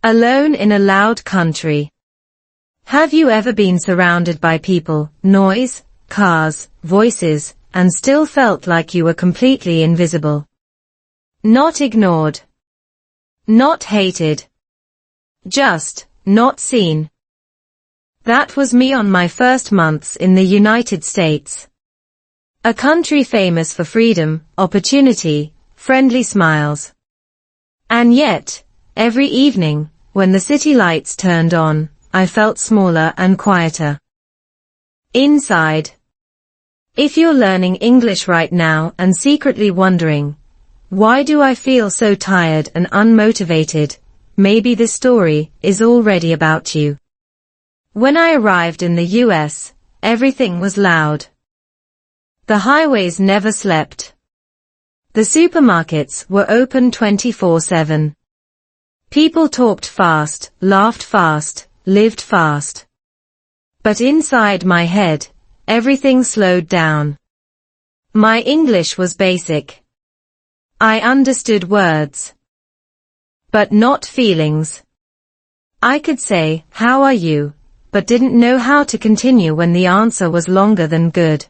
Alone in a loud country. Have you ever been surrounded by people, noise, cars, voices, and still felt like you were completely invisible? Not ignored. Not hated. Just not seen. That was me on my first months in the United States. A country famous for freedom, opportunity, friendly smiles. And yet, every evening, when the city lights turned on, I felt smaller and quieter. Inside. If you're learning English right now and secretly wondering, why do I feel so tired and unmotivated? Maybe this story is already about you. When I arrived in the US, everything was loud. The highways never slept. The supermarkets were open 24/7. People talked fast, laughed fast, lived fast. But inside my head, everything slowed down. My English was basic. I understood words, but not feelings. I could say, "How are you?" but didn't know how to continue when the answer was longer than good.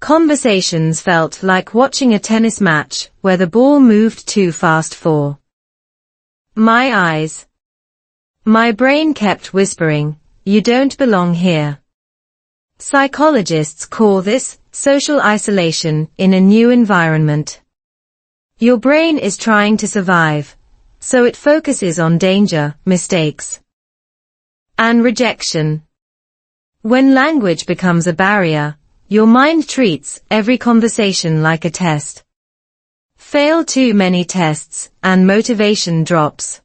Conversations felt like watching a tennis match where the ball moved too fast for my eyes. My brain kept whispering, "You don't belong here." Psychologists call this social isolation in a new environment. Your brain is trying to survive, so it focuses on danger, mistakes, and rejection. When language becomes a barrier, your mind treats every conversation like a test. Fail too many tests, and motivation drops.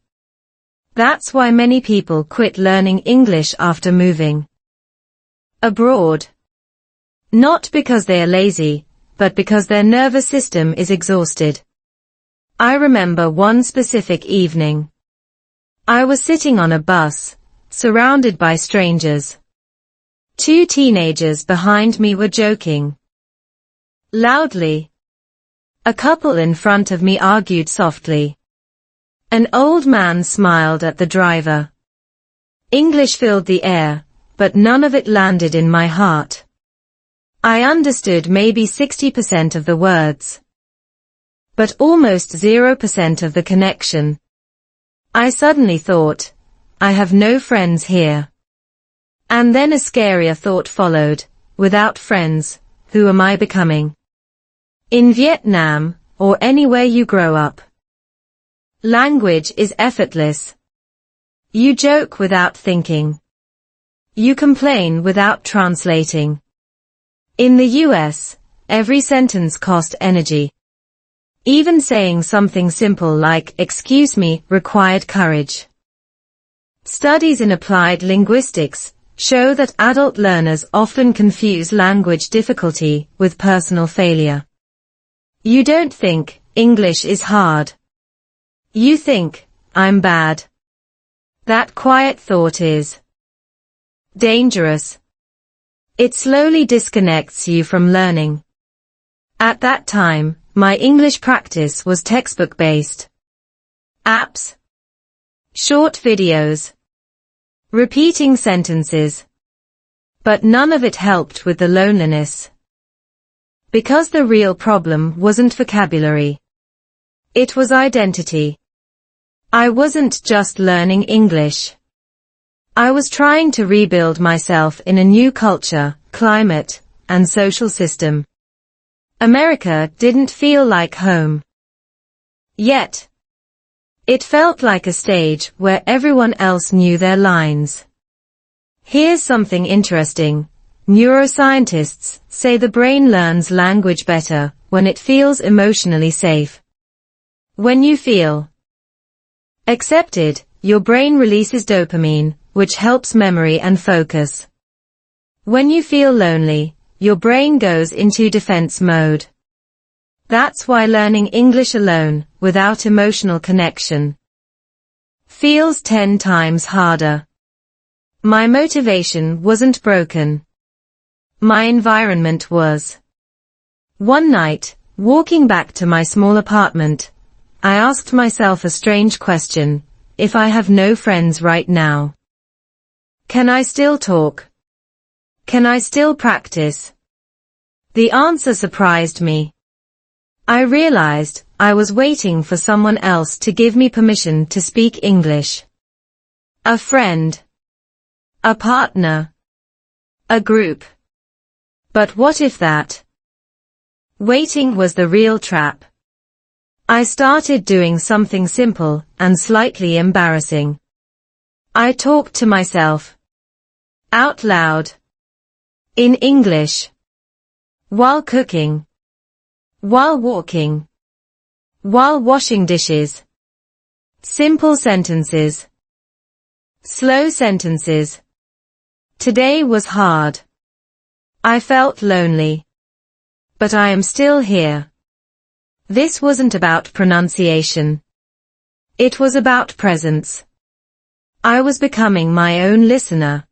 That's why many people quit learning English after moving abroad. Not because they are lazy, but because their nervous system is exhausted. I remember one specific evening. I was sitting on a bus, surrounded by strangers. Two teenagers behind me were joking loudly. A couple in front of me argued softly. An old man smiled at the driver. English filled the air, but none of it landed in my heart. I understood maybe 60% of the words, but almost 0% of the connection. I suddenly thought, I have no friends here. And then a scarier thought followed, without friends, who am I becoming? In Vietnam, or anywhere you grow up, language is effortless. You joke without thinking. You complain without translating. In the US, every sentence cost energy. Even saying something simple like, "Excuse me," required courage. Studies in applied linguistics show that adult learners often confuse language difficulty with personal failure. You don't think, English is hard. You think, I'm bad. That quiet thought is dangerous. It slowly disconnects you from learning. At that time, my English practice was textbook-based. Apps, short videos, repeating sentences. But none of it helped with the loneliness. Because the real problem wasn't vocabulary. It was identity. I wasn't just learning English. I was trying to rebuild myself in a new culture, climate, and social system. America didn't feel like home. Yet, it felt like a stage where everyone else knew their lines. Here's something interesting. Neuroscientists say the brain learns language better when it feels emotionally safe. When you feel accepted, your brain releases dopamine, which helps memory and focus. When you feel lonely, your brain goes into defense mode. That's why learning English alone, without emotional connection, feels 10 times harder. My motivation wasn't broken. My environment was. One night, walking back to my small apartment, I asked myself a strange question. if I have no friends right now? Can I still talk? Can I still practice? The answer surprised me. I realized I was waiting for someone else to give me permission to speak English. A friend. A partner. A group. But what if that waiting was the real trap? I started doing something simple and slightly embarrassing. I talked to myself. Out loud. In English. While cooking. While walking. While washing dishes. Simple sentences. Slow sentences. Today was hard. I felt lonely. But I am still here. This wasn't about pronunciation. It was about presence. I was becoming my own listener.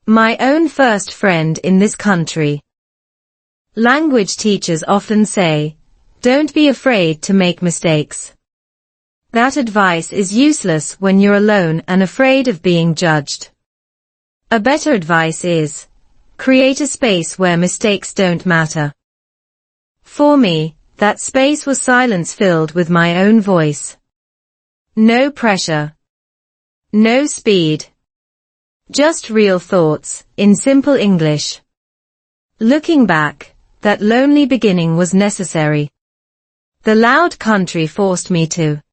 My own first friend in this country. Language teachers often say, don't be afraid to make mistakes. That advice is useless when you're alone and afraid of being judged. A better advice is, create a space where mistakes don't matter. For me, that space was silence filled with my own voice. No pressure. No speed. Just real thoughts, in simple English. Looking back, that lonely beginning was necessary. The loud country forced me to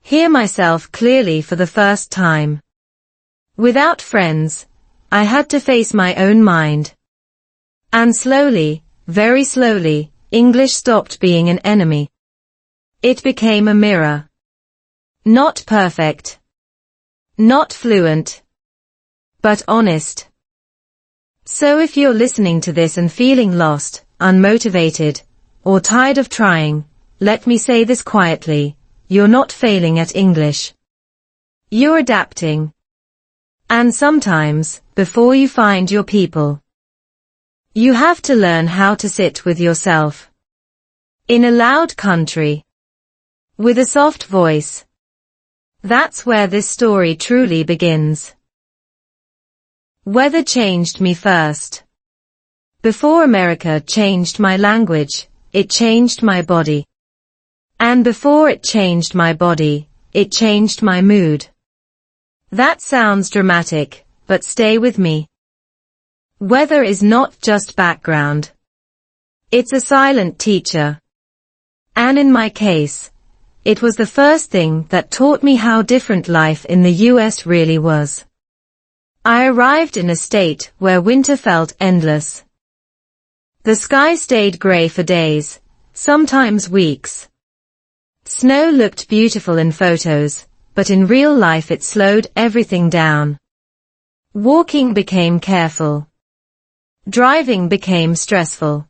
hear myself clearly for the first time. Without friends, I had to face my own mind. And slowly, very slowly, English stopped being an enemy. It became a mirror. Not perfect. Not fluent. But honest. So if you're listening to this and feeling lost, unmotivated, or tired of trying, let me say this quietly, you're not failing at English. You're adapting. And sometimes, before you find your people, you have to learn how to sit with yourself. In a loud country. With a soft voice. That's where this story truly begins. Weather changed me first. Before America changed my language, it changed my body. And before it changed my body, it changed my mood. That sounds dramatic, but stay with me. Weather is not just background. It's a silent teacher. And in my case, it was the first thing that taught me how different life in the US really was. I arrived in a state where winter felt endless. The sky stayed gray for days, sometimes weeks. Snow looked beautiful in photos, but in real life it slowed everything down. Walking became careful. Driving became stressful.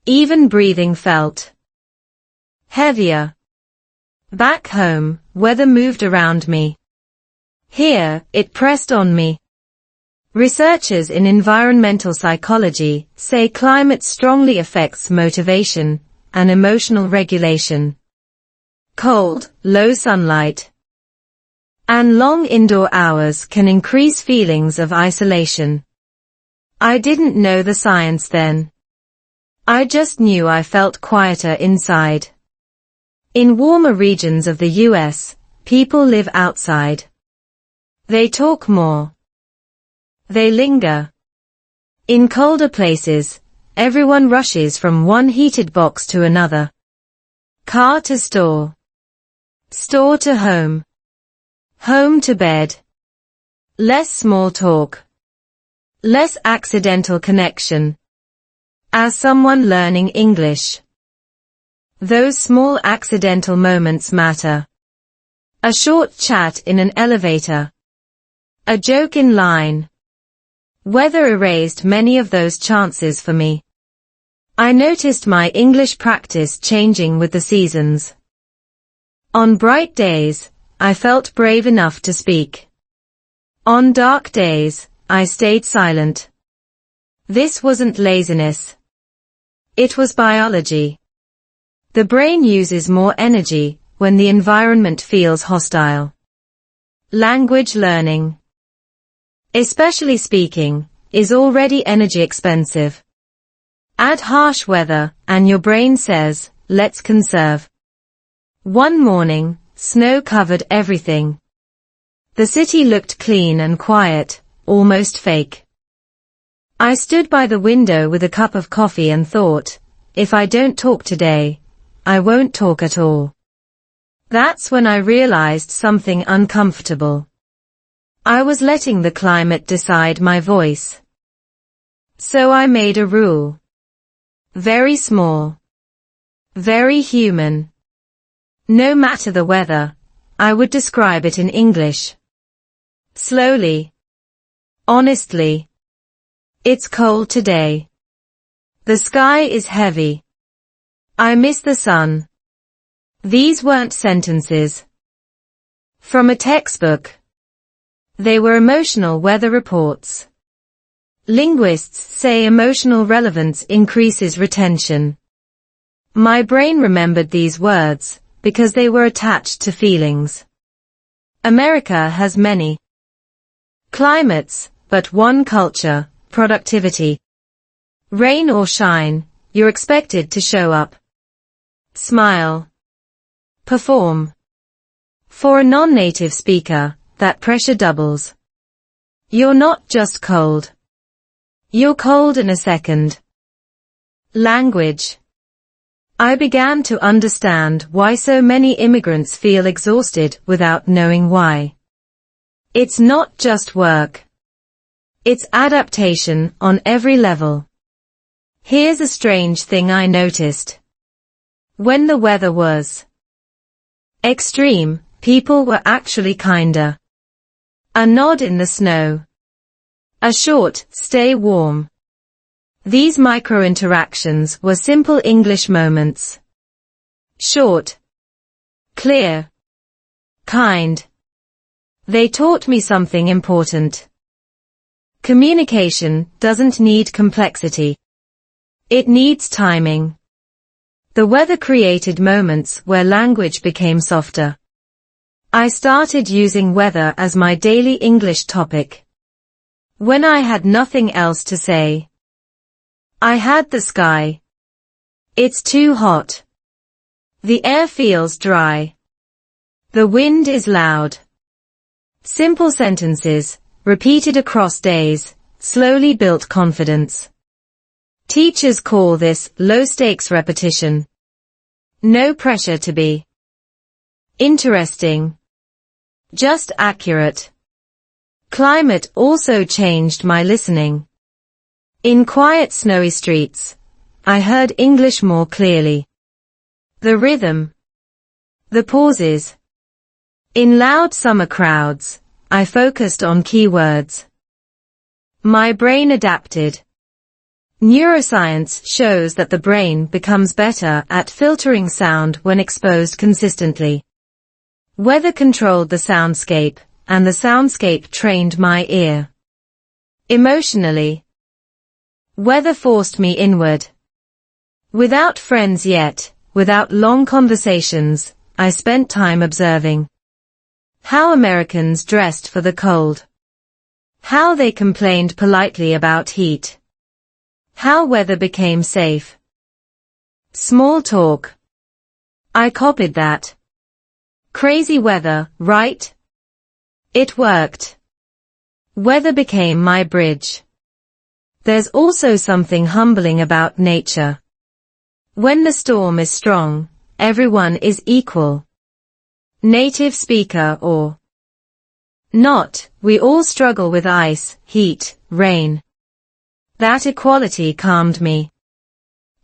Even breathing felt heavier. Back home, weather moved around me. Here, it pressed on me. Researchers in environmental psychology say climate strongly affects motivation and emotional regulation. Cold, low sunlight, and long indoor hours can increase feelings of isolation. I didn't know the science then. I just knew I felt quieter inside. In warmer regions of the US, people live outside. They talk more. They linger. In colder places, everyone rushes from one heated box to another. Car to store. Store to home. Home to bed. Less small talk. Less accidental connection. As someone learning English, those small accidental moments matter. A short chat in an elevator. A joke in line. Weather erased many of those chances for me. I noticed my English practice changing with the seasons. On bright days, I felt brave enough to speak. On dark days, I stayed silent. This wasn't laziness. It was biology. The brain uses more energy when the environment feels hostile. Language learning, especially speaking, is already energy expensive. Add harsh weather, and your brain says, let's conserve. One morning, snow covered everything. The city looked clean and quiet, almost fake. I stood by the window with a cup of coffee and thought, if I don't talk today, I won't talk at all. That's when I realized something uncomfortable. I was letting the climate decide my voice. So I made a rule. Very small. Very human. No matter the weather, I would describe it in English. Slowly. Honestly. It's cold today. The sky is heavy. I miss the sun. These weren't sentences from a textbook. They were emotional weather reports. Linguists say emotional relevance increases retention. My brain remembered these words because they were attached to feelings. America has many climates, but one culture, productivity. Rain or shine, you're expected to show up. Smile. Perform. For a non-native speaker, that pressure doubles. You're not just cold. You're cold in a second. Language. I began to understand why so many immigrants feel exhausted without knowing why. It's not just work. It's adaptation on every level. Here's a strange thing I noticed. When the weather was extreme, people were actually kinder. A nod in the snow. A short, stay warm. These micro-interactions were simple English moments. Short. Clear. Kind. They taught me something important. Communication doesn't need complexity. It needs timing. The weather created moments where language became softer. I started using weather as my daily English topic. When I had nothing else to say, I had the sky. It's too hot. The air feels dry. The wind is loud. Simple sentences, repeated across days, slowly built confidence. Teachers call this low-stakes repetition. No pressure to be interesting. Just accurate. Climate also changed my listening. In quiet snowy streets, I heard English more clearly. The rhythm. The pauses. In loud summer crowds, I focused on key words. My brain adapted. Neuroscience shows that the brain becomes better at filtering sound when exposed consistently. Weather controlled the soundscape, and the soundscape trained my ear. Emotionally, weather forced me inward. Without friends yet, without long conversations, I spent time observing how Americans dressed for the cold, how they complained politely about heat, how weather became safe. Small talk. I copied that. Crazy weather, right? It worked. Weather became my bridge. There's also something humbling about nature. When the storm is strong, everyone is equal. Native speaker or not, we all struggle with ice, heat, rain. That equality calmed me.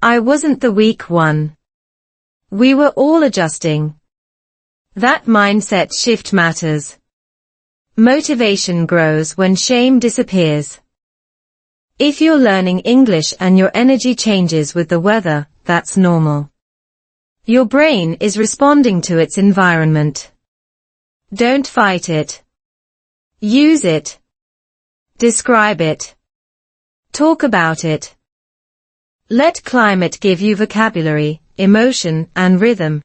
I wasn't the weak one. We were all adjusting. That mindset shift matters. Motivation grows when shame disappears. If you're learning English and your energy changes with the weather, that's normal. Your brain is responding to its environment. Don't fight it. Use it. Describe it. Talk about it. Let climate give you vocabulary, emotion, and rhythm.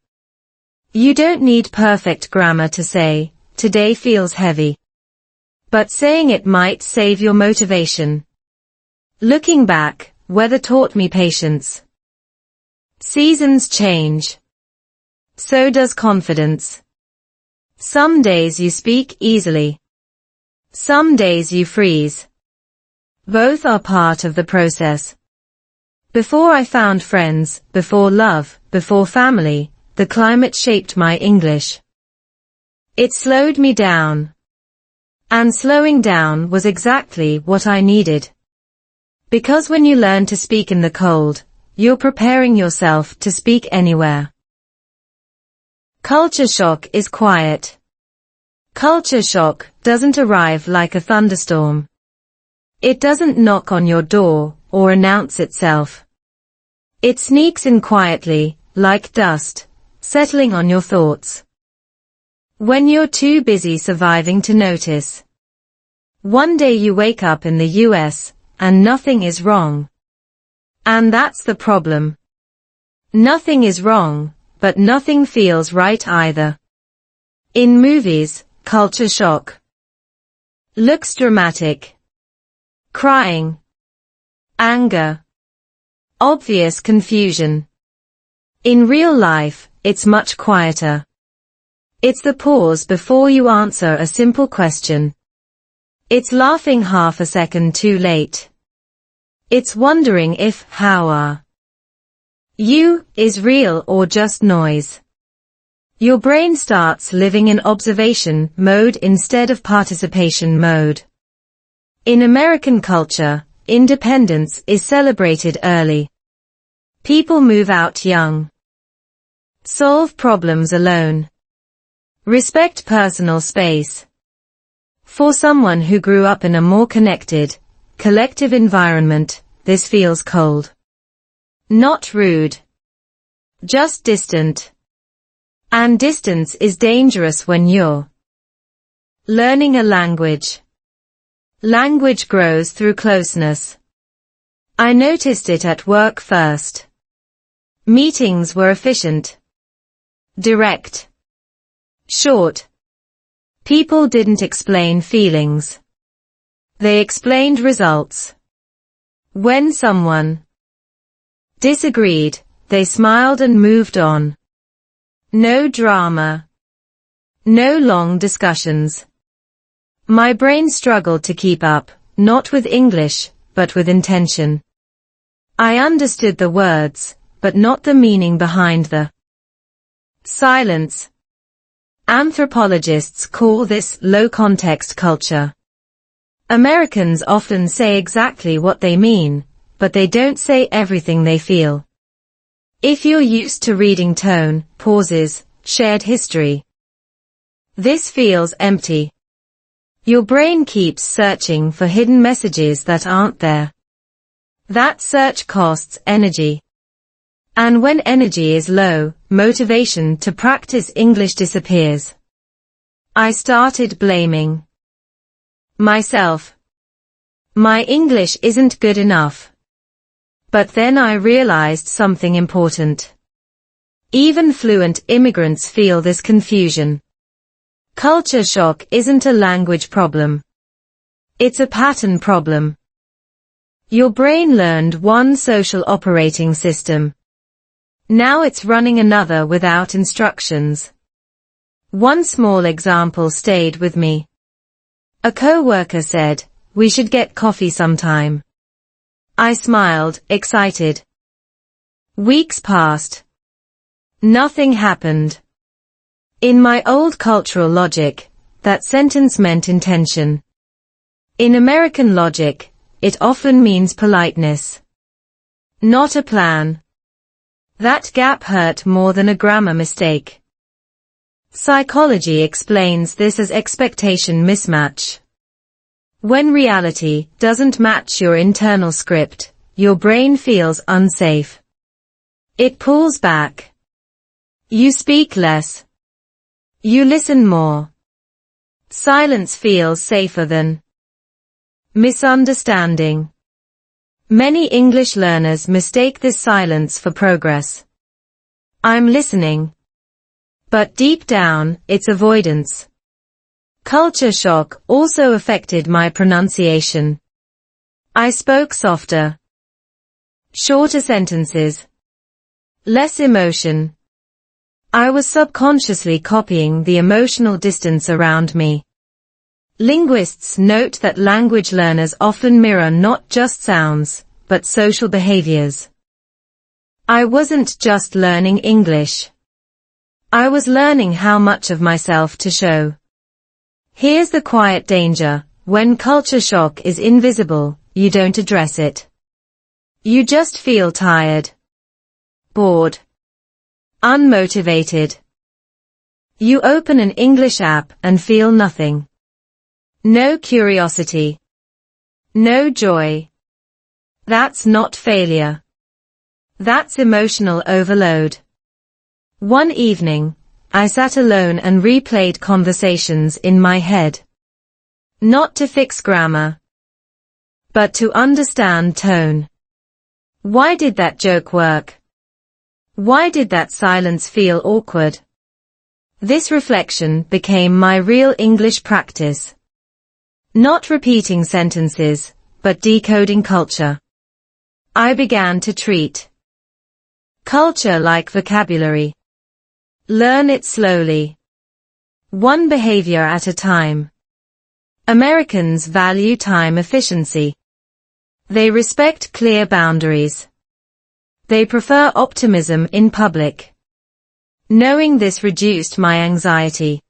You don't need perfect grammar to say, "Today feels heavy." But saying it might save your motivation. Looking back, weather taught me patience. Seasons change. So does confidence. Some days you speak easily. Some days you freeze. Both are part of the process. Before I found friends, before love, before family, the climate shaped my English. It slowed me down. And slowing down was exactly what I needed. Because when you learn to speak in the cold, you're preparing yourself to speak anywhere. Culture shock is quiet. Culture shock doesn't arrive like a thunderstorm. It doesn't knock on your door or announce itself. It sneaks in quietly, like dust, settling on your thoughts. When you're too busy surviving to notice. One day you wake up in the US, and nothing is wrong. And that's the problem. Nothing is wrong, but nothing feels right either. In movies, culture shock looks dramatic. Crying. Anger. Obvious confusion. In real life, it's much quieter. It's the pause before you answer a simple question. It's laughing half a second too late. It's wondering if how are you is real or just noise. Your brain starts living in observation mode instead of participation mode. In American culture, independence is celebrated early. People move out young. Solve problems alone. Respect personal space. For someone who grew up in a more connected, collective environment, this feels cold. Not rude. Just distant. And distance is dangerous when you're learning a language. Language grows through closeness. I noticed it at work first. Meetings were efficient. Direct. Short. People didn't explain feelings. They explained results. When someone disagreed, they smiled and moved on. No drama. No long discussions. My brain struggled to keep up, not with English, but with intention. I understood the words, but not the meaning behind the silence. Anthropologists call this low-context culture. Americans often say exactly what they mean, but they don't say everything they feel. If you're used to reading tone, pauses, shared history, this feels empty. Your brain keeps searching for hidden messages that aren't there. That search costs energy. And when energy is low, motivation to practice English disappears. I started blaming myself. My English isn't good enough. But then I realized something important. Even fluent immigrants feel this confusion. Culture shock isn't a language problem. It's a pattern problem. Your brain learned one social operating system. Now it's running another without instructions. One small example stayed with me. A coworker said, "We should get coffee sometime." I smiled, excited. Weeks passed. Nothing happened. In my old cultural logic, that sentence meant intention. In American logic, it often means politeness. Not a plan. That gap hurt more than a grammar mistake. Psychology explains this as expectation mismatch. When reality doesn't match your internal script, your brain feels unsafe. It pulls back. You speak less. You listen more. Silence feels safer than misunderstanding. Many English learners mistake this silence for progress. I'm listening. But deep down, it's avoidance. Culture shock also affected my pronunciation. I spoke softer, shorter sentences, less emotion. I was subconsciously copying the emotional distance around me. Linguists note that language learners often mirror not just sounds, but social behaviors. I wasn't just learning English. I was learning how much of myself to show. Here's the quiet danger: when culture shock is invisible, you don't address it. You just feel tired, bored, unmotivated. You open an English app and feel nothing. No curiosity. No joy. That's not failure. That's emotional overload. One evening, I sat alone and replayed conversations in my head. Not to fix grammar, but to understand tone. Why did that joke work? Why did that silence feel awkward? This reflection became my real English practice. Not repeating sentences, but decoding culture. I began to treat culture like vocabulary. Learn it slowly. One behavior at a time. Americans value time efficiency. They respect clear boundaries. They prefer optimism in public. Knowing this reduced my anxiety.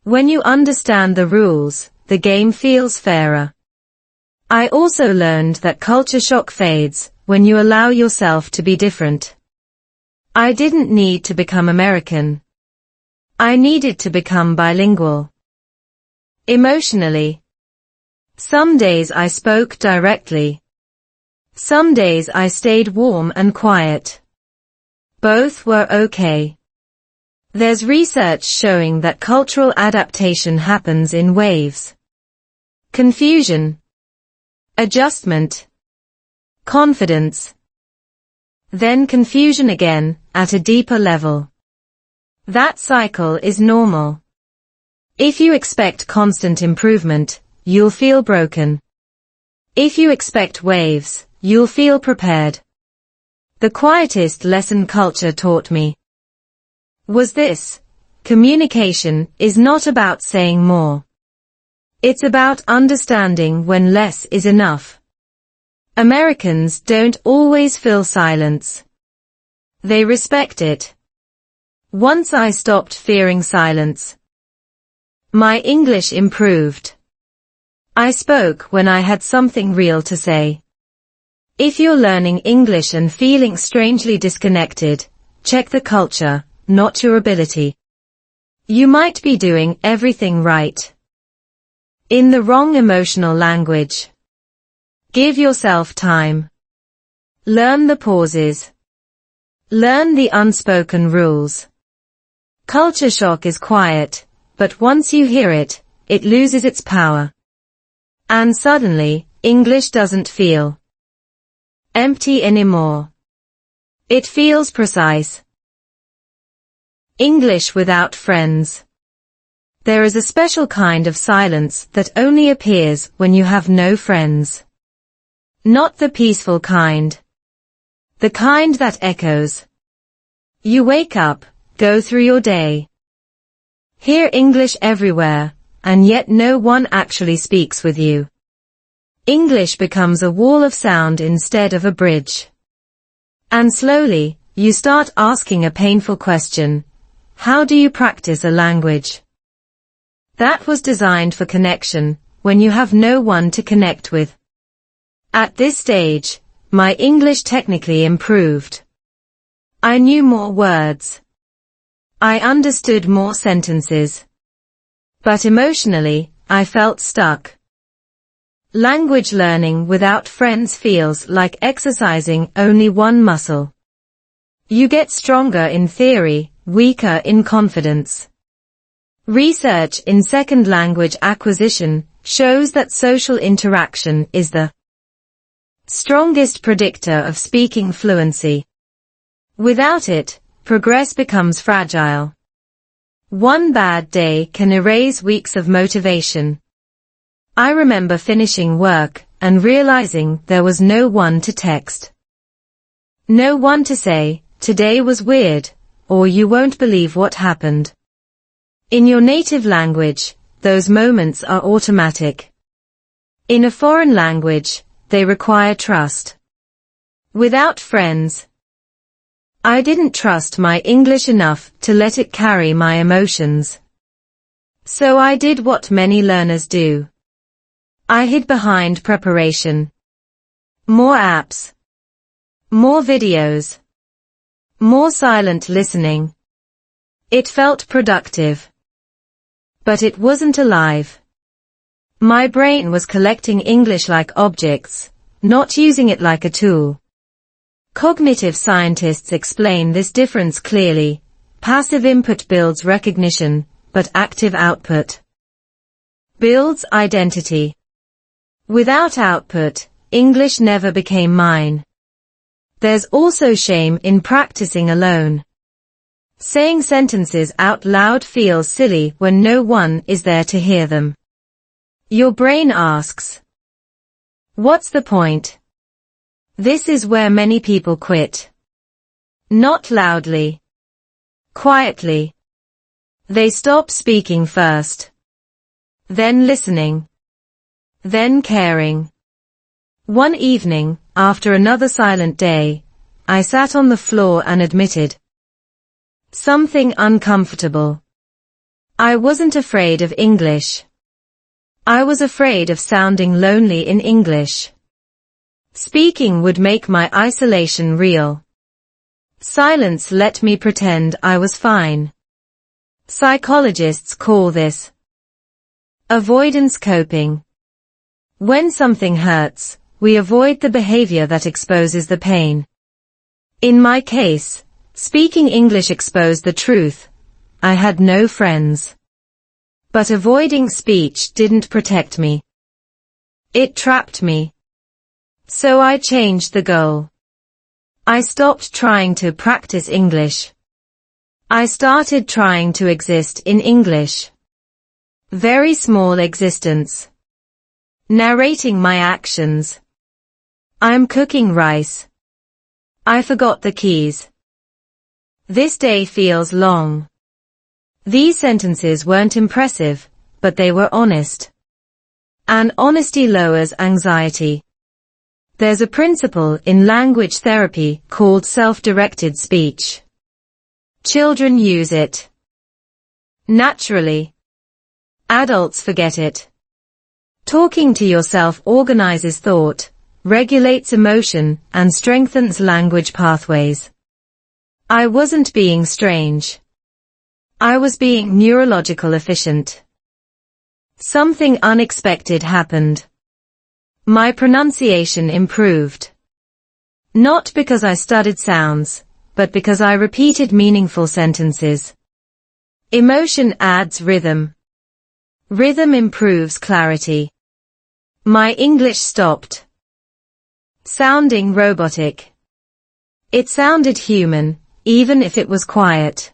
When you understand the rules, the game feels fairer. I also learned that culture shock fades when you allow yourself to be different. I didn't need to become American. I needed to become bilingual. Emotionally. Some days I spoke directly. Some days I stayed warm and quiet. Both were okay. There's research showing that cultural adaptation happens in waves. Confusion. Adjustment. Confidence. Then confusion again, at a deeper level. That cycle is normal. If you expect constant improvement, you'll feel broken. If you expect waves, you'll feel prepared. The quietest lesson culture taught me was this: communication is not about saying more. It's about understanding when less is enough. Americans don't always fill silence. They respect it. Once I stopped fearing silence, my English improved. I spoke when I had something real to say. If you're learning English and feeling strangely disconnected, check the culture, not your ability. You might be doing everything right in the wrong emotional language. Give yourself time. Learn the pauses. Learn the unspoken rules. Culture shock is quiet, but once you hear it, it loses its power. And suddenly, English doesn't feel empty anymore. It feels precise. English without friends. There is a special kind of silence that only appears when you have no friends. Not the peaceful kind. The kind that echoes. You wake up, go through your day, hear English everywhere, and yet no one actually speaks with you. English becomes a wall of sound instead of a bridge. And slowly, you start asking a painful question: how do you practice a language that was designed for connection, when you have no one to connect with? At this stage, my English technically improved. I knew more words. I understood more sentences. But emotionally, I felt stuck. Language learning without friends feels like exercising only one muscle. You get stronger in theory, weaker in confidence. Research in second language acquisition shows that social interaction is the strongest predictor of speaking fluency. Without it, progress becomes fragile. One bad day can erase weeks of motivation. I remember finishing work and realizing there was no one to text. No one to say, "Today was weird," or "You won't believe what happened." In your native language, those moments are automatic. In a foreign language, they require trust. Without friends, I didn't trust my English enough to let it carry my emotions. So I did what many learners do. I hid behind preparation. More apps. More videos. More silent listening. It felt productive. But it wasn't alive. My brain was collecting English-like objects, not using it like a tool. Cognitive scientists explain this difference clearly. Passive input builds recognition, but active output builds identity. Without output, English never became mine. There's also shame in practicing alone. Saying sentences out loud feels silly when no one is there to hear them. Your brain asks, "What's the point?" This is where many people quit. Not loudly. Quietly. They stop speaking first. Then listening. Then caring. One evening, after another silent day, I sat on the floor and admitted something uncomfortable. I wasn't afraid of English. I was afraid of sounding lonely in English. Speaking would make my isolation real. Silence let me pretend I was fine. Psychologists call this avoidance coping. When something hurts, we avoid the behavior that exposes the pain. In my case, speaking English exposed the truth. I had no friends. But avoiding speech didn't protect me. It trapped me. So I changed the goal. I stopped trying to practice English. I started trying to exist in English. Very small existence. Narrating my actions. I'm cooking rice. I forgot the keys. This day feels long. These sentences weren't impressive, but they were honest. And honesty lowers anxiety. There's a principle in language therapy called self-directed speech. Children use it naturally. Adults forget it. Talking to yourself organizes thought, regulates emotion, and strengthens language pathways. I wasn't being strange. I was being neurological efficient. Something unexpected happened. My pronunciation improved. Not because I studied sounds, but because I repeated meaningful sentences. Emotion adds rhythm. Rhythm improves clarity. My English stopped sounding robotic. It sounded human, even if it was quiet.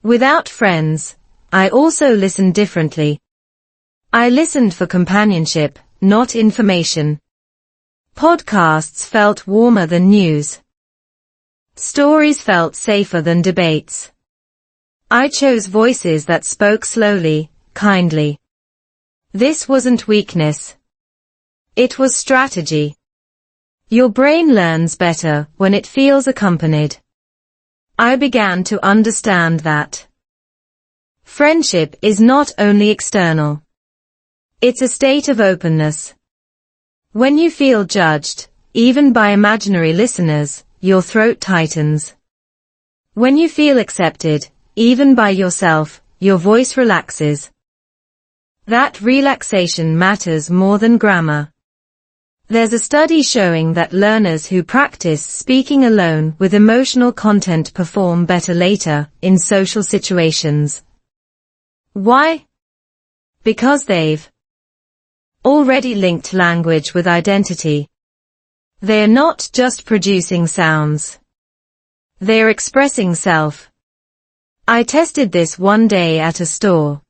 Without friends, I also listened differently. I listened for companionship, not information. Podcasts felt warmer than news. Stories felt safer than debates. I chose voices that spoke slowly, kindly. This wasn't weakness. It was strategy. Your brain learns better when it feels accompanied. I began to understand that friendship is not only external. It's a state of openness. When you feel judged, even by imaginary listeners, your throat tightens. When you feel accepted, even by yourself, your voice relaxes. That relaxation matters more than grammar. There's a study showing that learners who practice speaking alone with emotional content perform better later in social situations. Why? Because they've already linked language with identity. They're not just producing sounds. They're expressing self. I tested this one day at a store.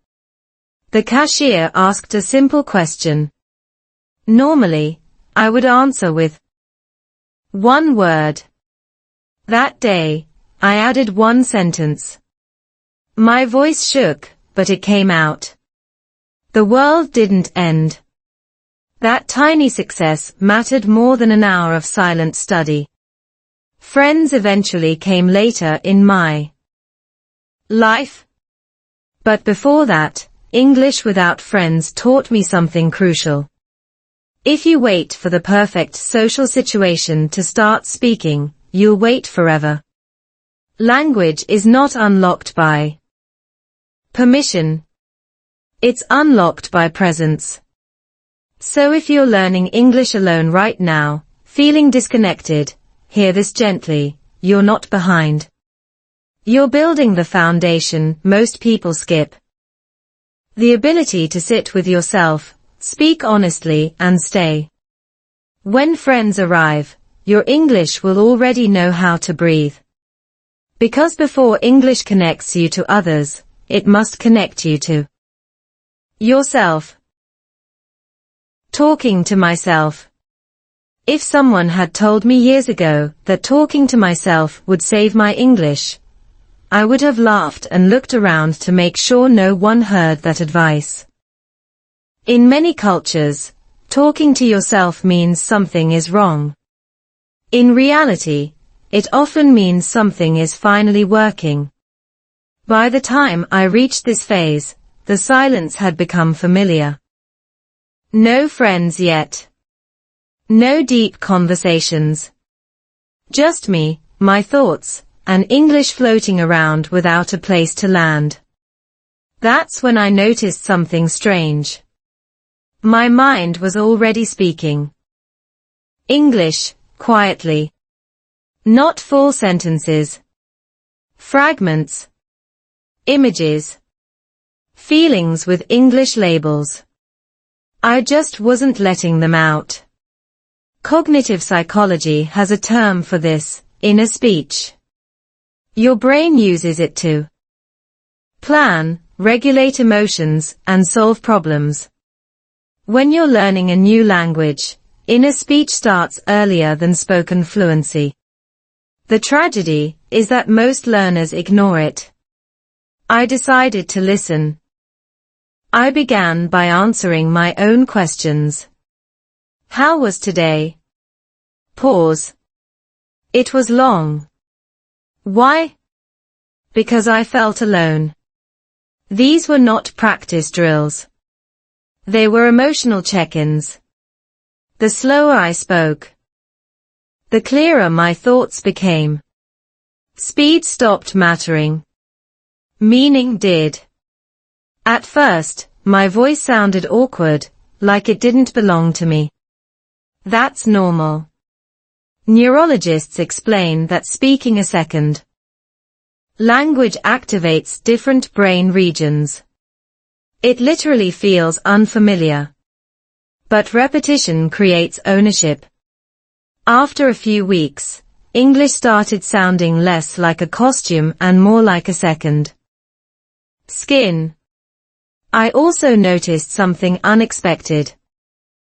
The cashier asked a simple question. Normally, I would answer with one word. That day, I added one sentence. My voice shook, but it came out. The world didn't end. That tiny success mattered more than an hour of silent study. Friends eventually came later in my life. But before that, English without friends taught me something crucial. If you wait for the perfect social situation to start speaking, you'll wait forever. Language is not unlocked by permission. It's unlocked by presence. So if you're learning English alone right now, feeling disconnected, hear this gently, you're not behind. You're building the foundation most people skip. The ability to sit with yourself, speak honestly, and stay. When friends arrive, your English will already know how to breathe. Because before English connects you to others, it must connect you to yourself. Talking to myself. If someone had told me years ago that talking to myself would save my English, I would have laughed and looked around to make sure no one heard that advice. In many cultures, talking to yourself means something is wrong. In reality, it often means something is finally working. By the time I reached this phase, the silence had become familiar. No friends yet. No deep conversations. Just me, my thoughts, and English floating around without a place to land. That's when I noticed something strange. My mind was already speaking English, quietly. Not full sentences. Fragments. Images. Feelings with English labels. I just wasn't letting them out. Cognitive psychology has a term for this, inner speech. Your brain uses it to plan, regulate emotions, and solve problems. When you're learning a new language, inner speech starts earlier than spoken fluency. The tragedy is that most learners ignore it. I decided to listen. I began by answering my own questions. How was today? Pause. It was long. Why? Because I felt alone. These were not practice drills. They were emotional check-ins. The slower I spoke, the clearer my thoughts became. Speed stopped mattering. Meaning did. At first, my voice sounded awkward, like it didn't belong to me. That's normal. Neurologists explain that speaking a second language activates different brain regions. It literally feels unfamiliar. But repetition creates ownership. After a few weeks, English started sounding less like a costume and more like a second skin. I also noticed something unexpected.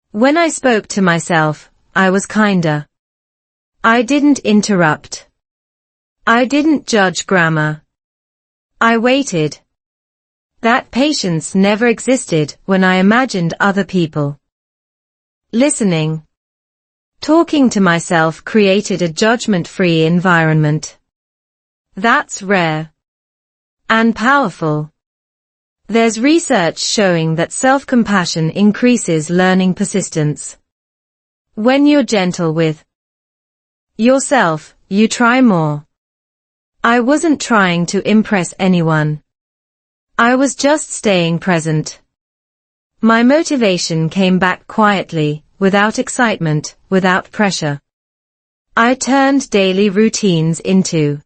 When I spoke to myself, I was kinder. I didn't interrupt. I didn't judge grammar. I waited. That patience never existed when I imagined other people listening. Talking to myself created a judgment-free environment. That's rare and powerful. There's research showing that self-compassion increases learning persistence. When you're gentle with yourself, you try more. I wasn't trying to impress anyone. I was just staying present. My motivation came back quietly, without excitement, without pressure. I turned daily routines into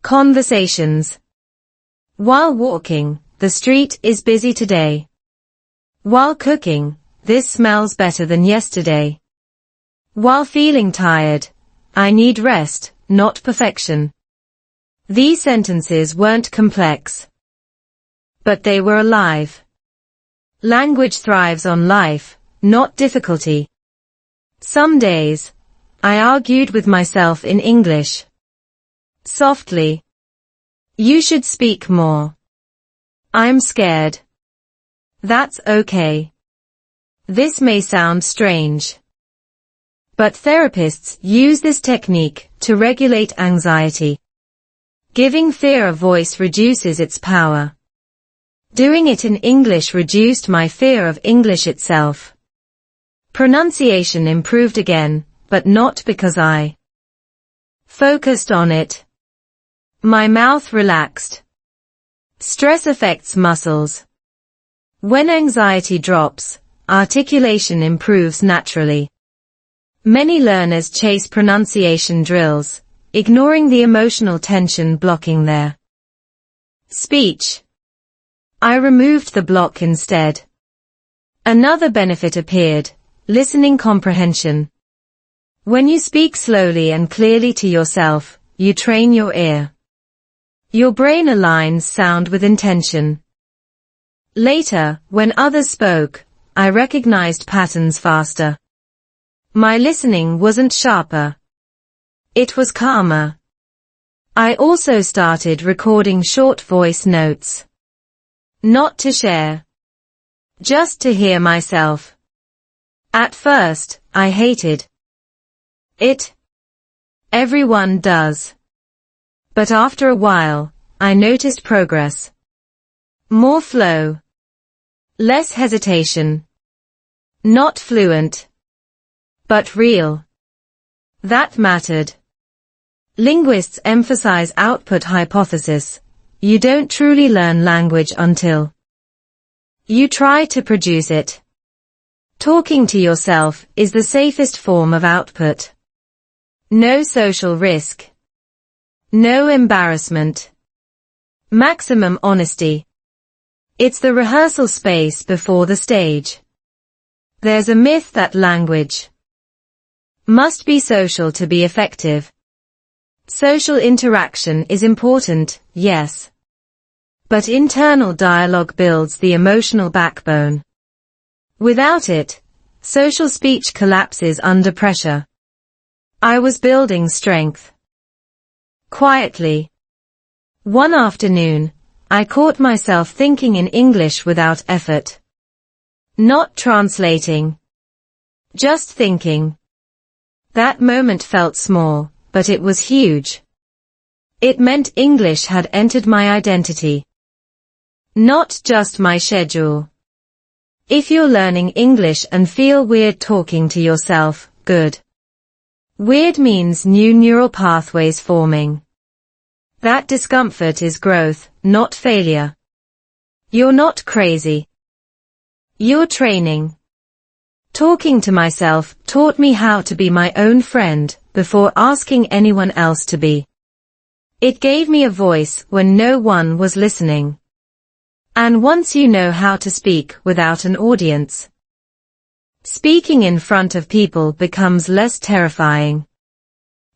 conversations. While walking, the street is busy today. While cooking, this smells better than yesterday. While feeling tired, I need rest, not perfection. These sentences weren't complex, but they were alive. Language thrives on life, not difficulty. Some days, I argued with myself in English. Softly. You should speak more. I'm scared. That's okay. This may sound strange, but therapists use this technique to regulate anxiety. Giving fear a voice reduces its power. Doing it in English reduced my fear of English itself. Pronunciation improved again, but not because I focused on it. My mouth relaxed. Stress affects muscles. When anxiety drops, articulation improves naturally. Many learners chase pronunciation drills, ignoring the emotional tension blocking their speech. I removed the block instead. Another benefit appeared: listening comprehension. When you speak slowly and clearly to yourself, you train your ear. Your brain aligns sound with intention. Later, when others spoke, I recognized patterns faster. My listening wasn't sharper. It was calmer. I also started recording short voice notes. Not to share. Just to hear myself. At first, I hated it. Everyone does. But after a while, I noticed progress. More flow. Less hesitation. Not fluent, but real. That mattered. Linguists emphasize output hypothesis. You don't truly learn language until you try to produce it. Talking to yourself is the safest form of output. No social risk. No embarrassment. Maximum honesty. It's the rehearsal space before the stage. There's a myth that language must be social to be effective. Social interaction is important, yes. But internal dialogue builds the emotional backbone. Without it, social speech collapses under pressure. I was building strength. Quietly. One afternoon, I caught myself thinking in English without effort. Not translating. Just thinking. That moment felt small, but it was huge. It meant English had entered my identity. Not just my schedule. If you're learning English and feel weird talking to yourself, good. Weird means new neural pathways forming. That discomfort is growth, not failure. You're not crazy. You're training. Talking to myself taught me how to be my own friend before asking anyone else to be. It gave me a voice when no one was listening. And once you know how to speak without an audience, speaking in front of people becomes less terrifying.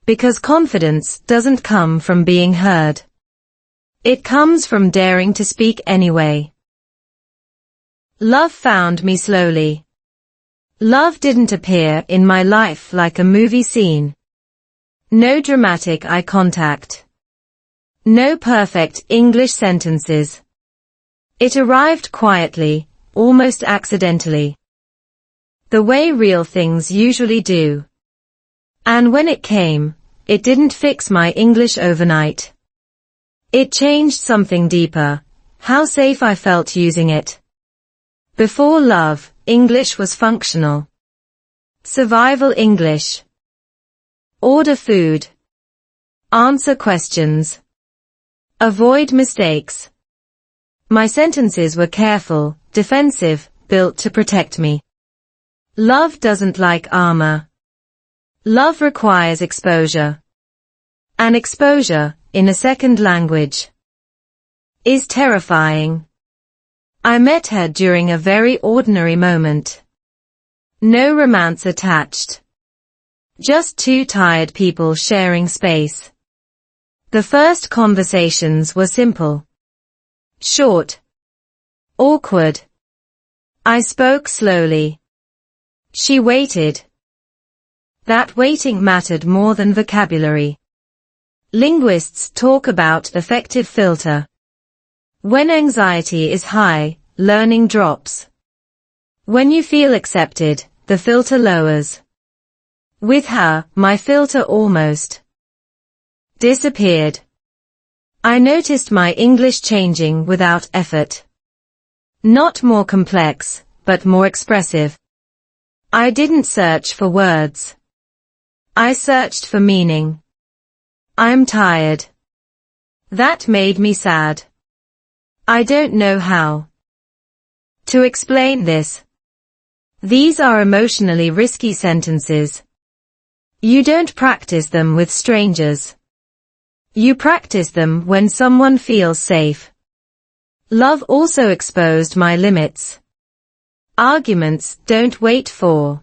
Because confidence doesn't come from being heard. It comes from daring to speak anyway. Love found me slowly. Love didn't appear in my life like a movie scene. No dramatic eye contact. No perfect English sentences. It arrived quietly, almost accidentally. The way real things usually do. And when it came, it didn't fix my English overnight. It changed something deeper, how safe I felt using it. Before love, English was functional. Survival English. Order food. Answer questions. Avoid mistakes. My sentences were careful, defensive, built to protect me. Love doesn't like armor. Love requires exposure. And exposure, in a second language, is terrifying. I met her during a very ordinary moment. No romance attached. Just two tired people sharing space. The first conversations were simple, short, awkward. I spoke slowly. She waited. That waiting mattered more than vocabulary. Linguists talk about affective filter. When anxiety is high, learning drops. When you feel accepted, the filter lowers. With her, my filter almost disappeared. I noticed my English changing without effort. Not more complex, but more expressive. I didn't search for words. I searched for meaning. I'm tired. That made me sad. I don't know how to explain this. These are emotionally risky sentences. You don't practice them with strangers. You practice them when someone feels safe. Love also exposed my limits. Arguments don't wait for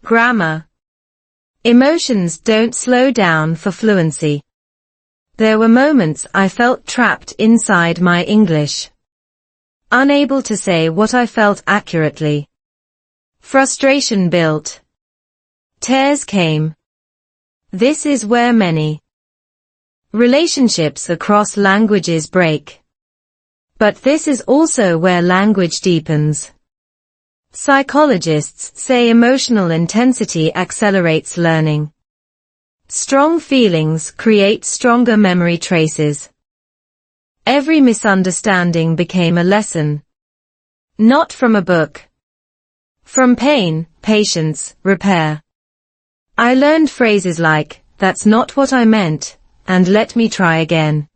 grammar. Emotions don't slow down for fluency. There were moments I felt trapped inside my English, unable to say what I felt accurately. Frustration built. Tears came. This is where many relationships across languages break. But this is also where language deepens. Psychologists say emotional intensity accelerates learning. Strong feelings create stronger memory traces. Every misunderstanding became a lesson. Not from a book. From pain, patience, repair. I learned phrases like, "That's not what I meant," and "Let me try again."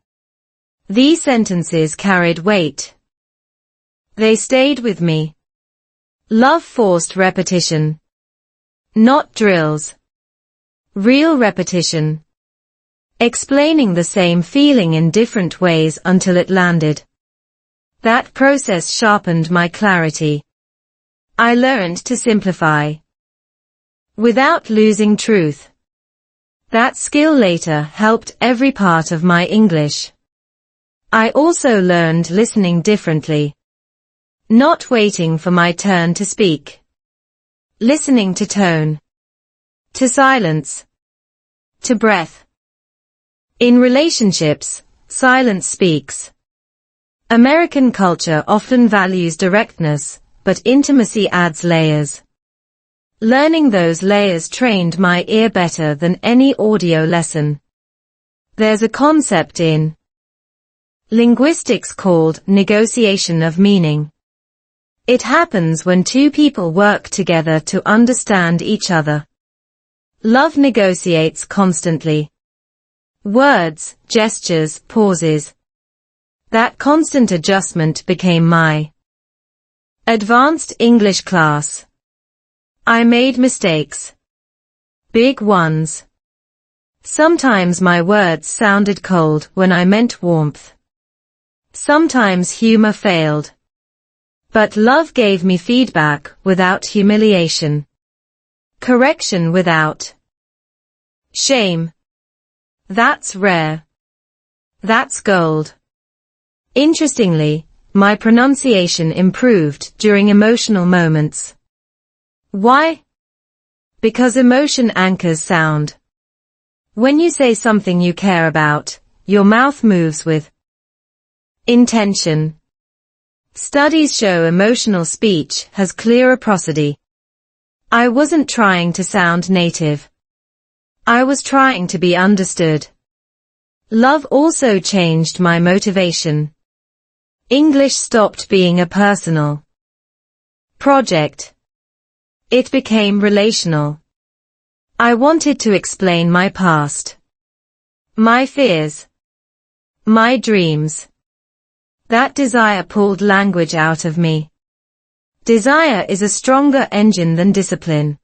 These sentences carried weight. They stayed with me. Love forced repetition. Not drills. Real repetition. Explaining the same feeling in different ways until it landed. That process sharpened my clarity. I learned to simplify without losing truth. That skill later helped every part of my English. I also learned listening differently. Not waiting for my turn to speak. Listening to tone. To silence. To breath. In relationships, silence speaks. American culture often values directness, but intimacy adds layers. Learning those layers trained my ear better than any audio lesson. There's a concept in linguistics called negotiation of meaning. It happens when two people work together to understand each other. Love negotiates constantly. Words, gestures, pauses. That constant adjustment became my advanced English class. I made mistakes. Big ones. Sometimes my words sounded cold when I meant warmth. Sometimes humor failed. But love gave me feedback without humiliation. Correction without shame. That's rare. That's gold. Interestingly, my pronunciation improved during emotional moments. Why? Because emotion anchors sound. When you say something you care about, your mouth moves with intention. Studies show emotional speech has clearer prosody. I wasn't trying to sound native. I was trying to be understood. Love also changed my motivation. English stopped being a personal project. It became relational. I wanted to explain my past, my fears, my dreams. That desire pulled language out of me. Desire is a stronger engine than discipline.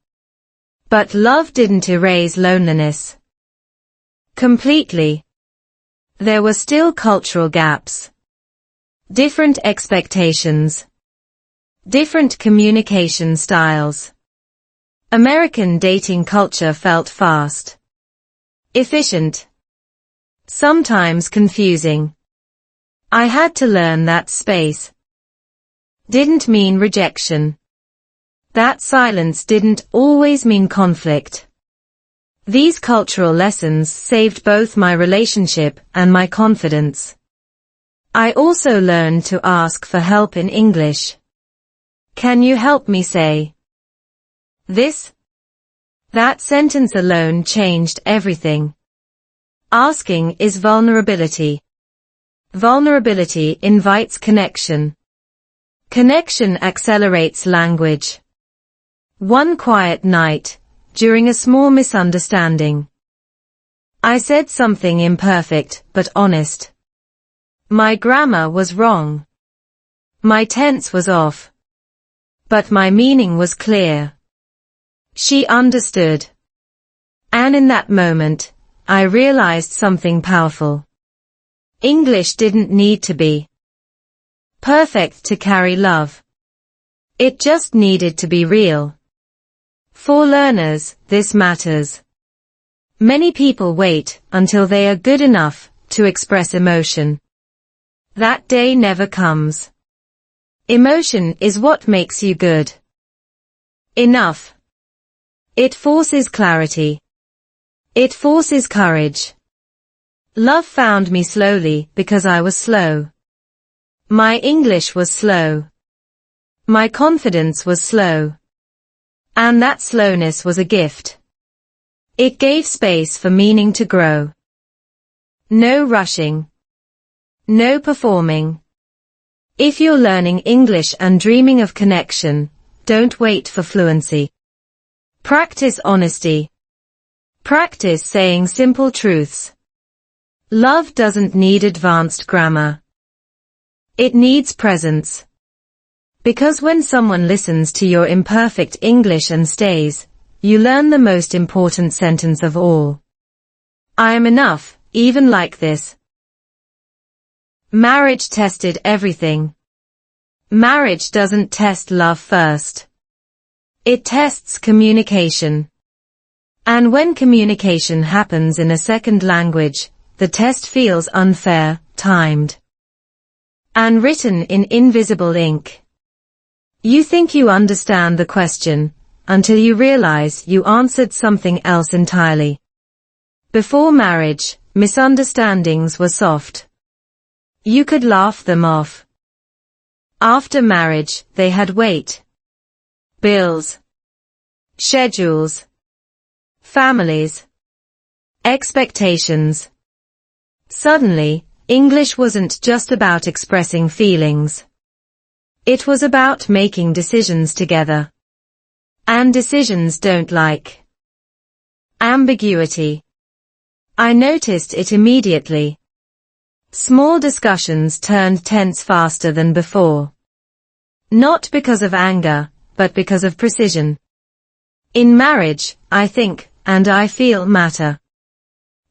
But love didn't erase loneliness completely. There were still cultural gaps. Different expectations. Different communication styles. American dating culture felt fast, efficient. Sometimes confusing. I had to learn that space didn't mean rejection. That silence didn't always mean conflict. These cultural lessons saved both my relationship and my confidence. I also learned to ask for help in English. Can you help me say this? That sentence alone changed everything. Asking is vulnerability. Vulnerability invites connection. Connection accelerates language. One quiet night, during a small misunderstanding, I said something imperfect but honest. My grammar was wrong. My tense was off. But my meaning was clear. She understood. And in that moment, I realized something powerful. English didn't need to be perfect to carry love. It just needed to be real. For learners, this matters. Many people wait until they are good enough to express emotion. That day never comes. Emotion is what makes you good enough. It forces clarity. It forces courage. Love found me slowly because I was slow. My English was slow. My confidence was slow. And that slowness was a gift. It gave space for meaning to grow. No rushing. No performing. If you're learning English and dreaming of connection, don't wait for fluency. Practice honesty. Practice saying simple truths. Love doesn't need advanced grammar. It needs presence. Because when someone listens to your imperfect English and stays, you learn the most important sentence of all. I am enough, even like this. Marriage tested everything. Marriage doesn't test love first. It tests communication. And when communication happens in a second language, the test feels unfair, timed, and written in invisible ink. You think you understand the question, until you realize you answered something else entirely. Before marriage, misunderstandings were soft. You could laugh them off. After marriage, they had weight. Bills, schedules, families, expectations. Suddenly, English wasn't just about expressing feelings. It was about making decisions together. And decisions don't like ambiguity. I noticed it immediately. Small discussions turned tense faster than before. Not because of anger, but because of precision. In marriage, I think, and I feel matter.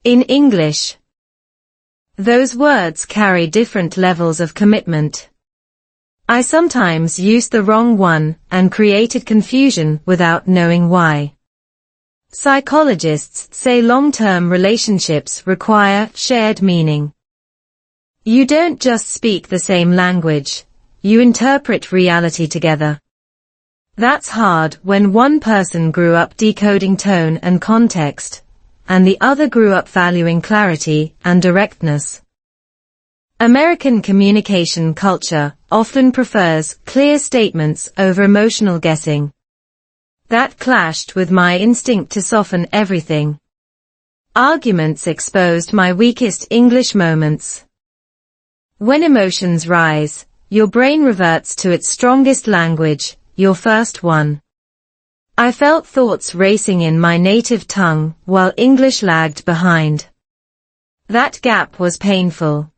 In English, those words carry different levels of commitment. I sometimes used the wrong one and created confusion without knowing why. Psychologists say long-term relationships require shared meaning. You don't just speak the same language, you interpret reality together. That's hard when one person grew up decoding tone and context, and the other grew up valuing clarity and directness. American communication culture often prefers clear statements over emotional guessing. That clashed with my instinct to soften everything. Arguments exposed my weakest English moments. When emotions rise, your brain reverts to its strongest language, your first one. I felt thoughts racing in my native tongue while English lagged behind. That gap was painful.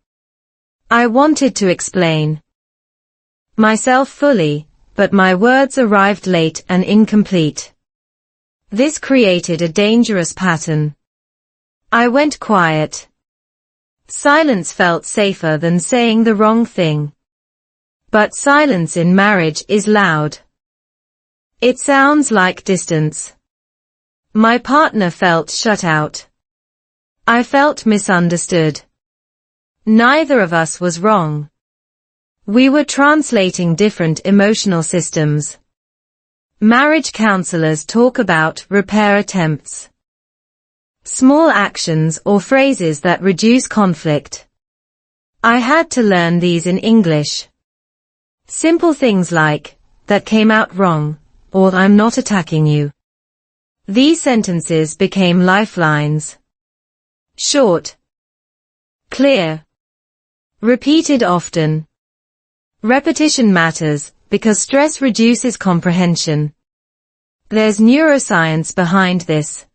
I wanted to explain myself fully, but my words arrived late and incomplete. This created a dangerous pattern. I went quiet. Silence felt safer than saying the wrong thing. But silence in marriage is loud. It sounds like distance. My partner felt shut out. I felt misunderstood. Neither of us was wrong. We were translating different emotional systems. Marriage counselors talk about repair attempts. Small actions or phrases that reduce conflict. I had to learn these in English. Simple things like, that came out wrong, or I'm not attacking you. These sentences became lifelines. Short. Clear. Repeated often. Repetition matters, because stress reduces comprehension. There's neuroscience behind this.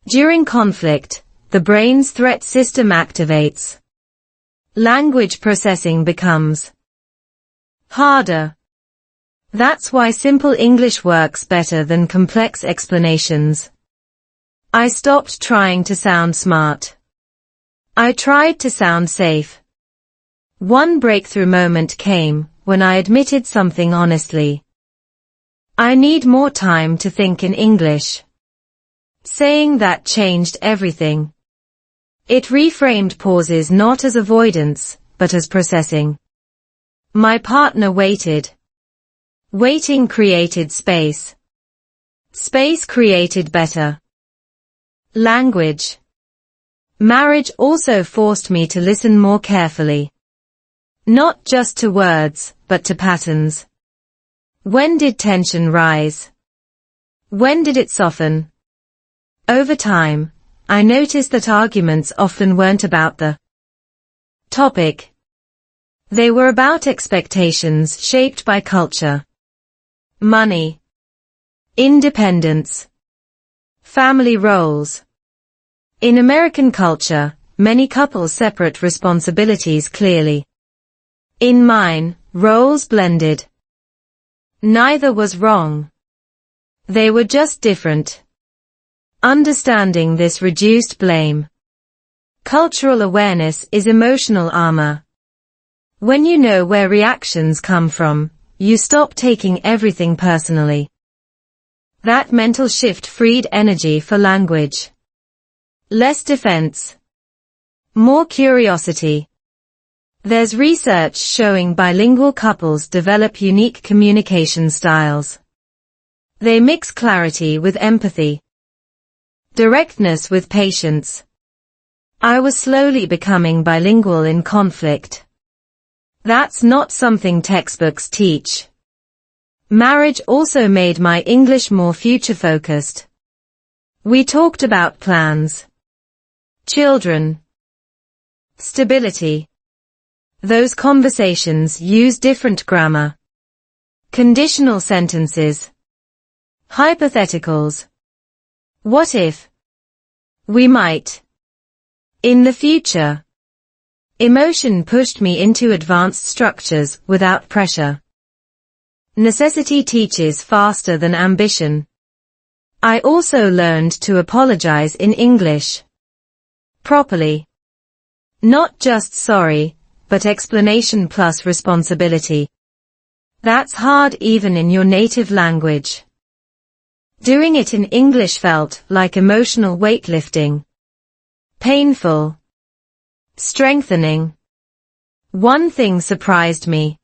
During conflict, the brain's threat system activates. Language processing becomes harder. That's why simple English works better than complex explanations. I stopped trying to sound smart. I tried to sound safe. One breakthrough moment came when I admitted something honestly. I need more time to think in English. Saying that changed everything. It reframed pauses not as avoidance, but as processing. My partner waited. Waiting created space. Space created better language. Marriage also forced me to listen more carefully. Not just to words, but to patterns. When did tension rise? When did it soften? Over time, I noticed that arguments often weren't about the topic. They were about expectations shaped by culture. Money. Independence. Family roles. In American culture, many couples separate responsibilities clearly. In mine, roles blended. Neither was wrong. They were just different. Understanding this reduced blame. Cultural awareness is emotional armor. When you know where reactions come from, you stop taking everything personally. That mental shift freed energy for language. Less defense. More curiosity. There's research showing bilingual couples develop unique communication styles. They mix clarity with empathy. Directness with patience. I was slowly becoming bilingual in conflict. That's not something textbooks teach. Marriage also made my English more future-focused. We talked about plans. Children. Stability. Those conversations use different grammar. Conditional sentences. Hypotheticals. What if? We might. In the future. Emotion pushed me into advanced structures without pressure. Necessity teaches faster than ambition. I also learned to apologize in English. Properly. Not just sorry, but explanation plus responsibility. That's hard even in your native language. Doing it in English felt like emotional weightlifting. Painful. Strengthening. One thing surprised me.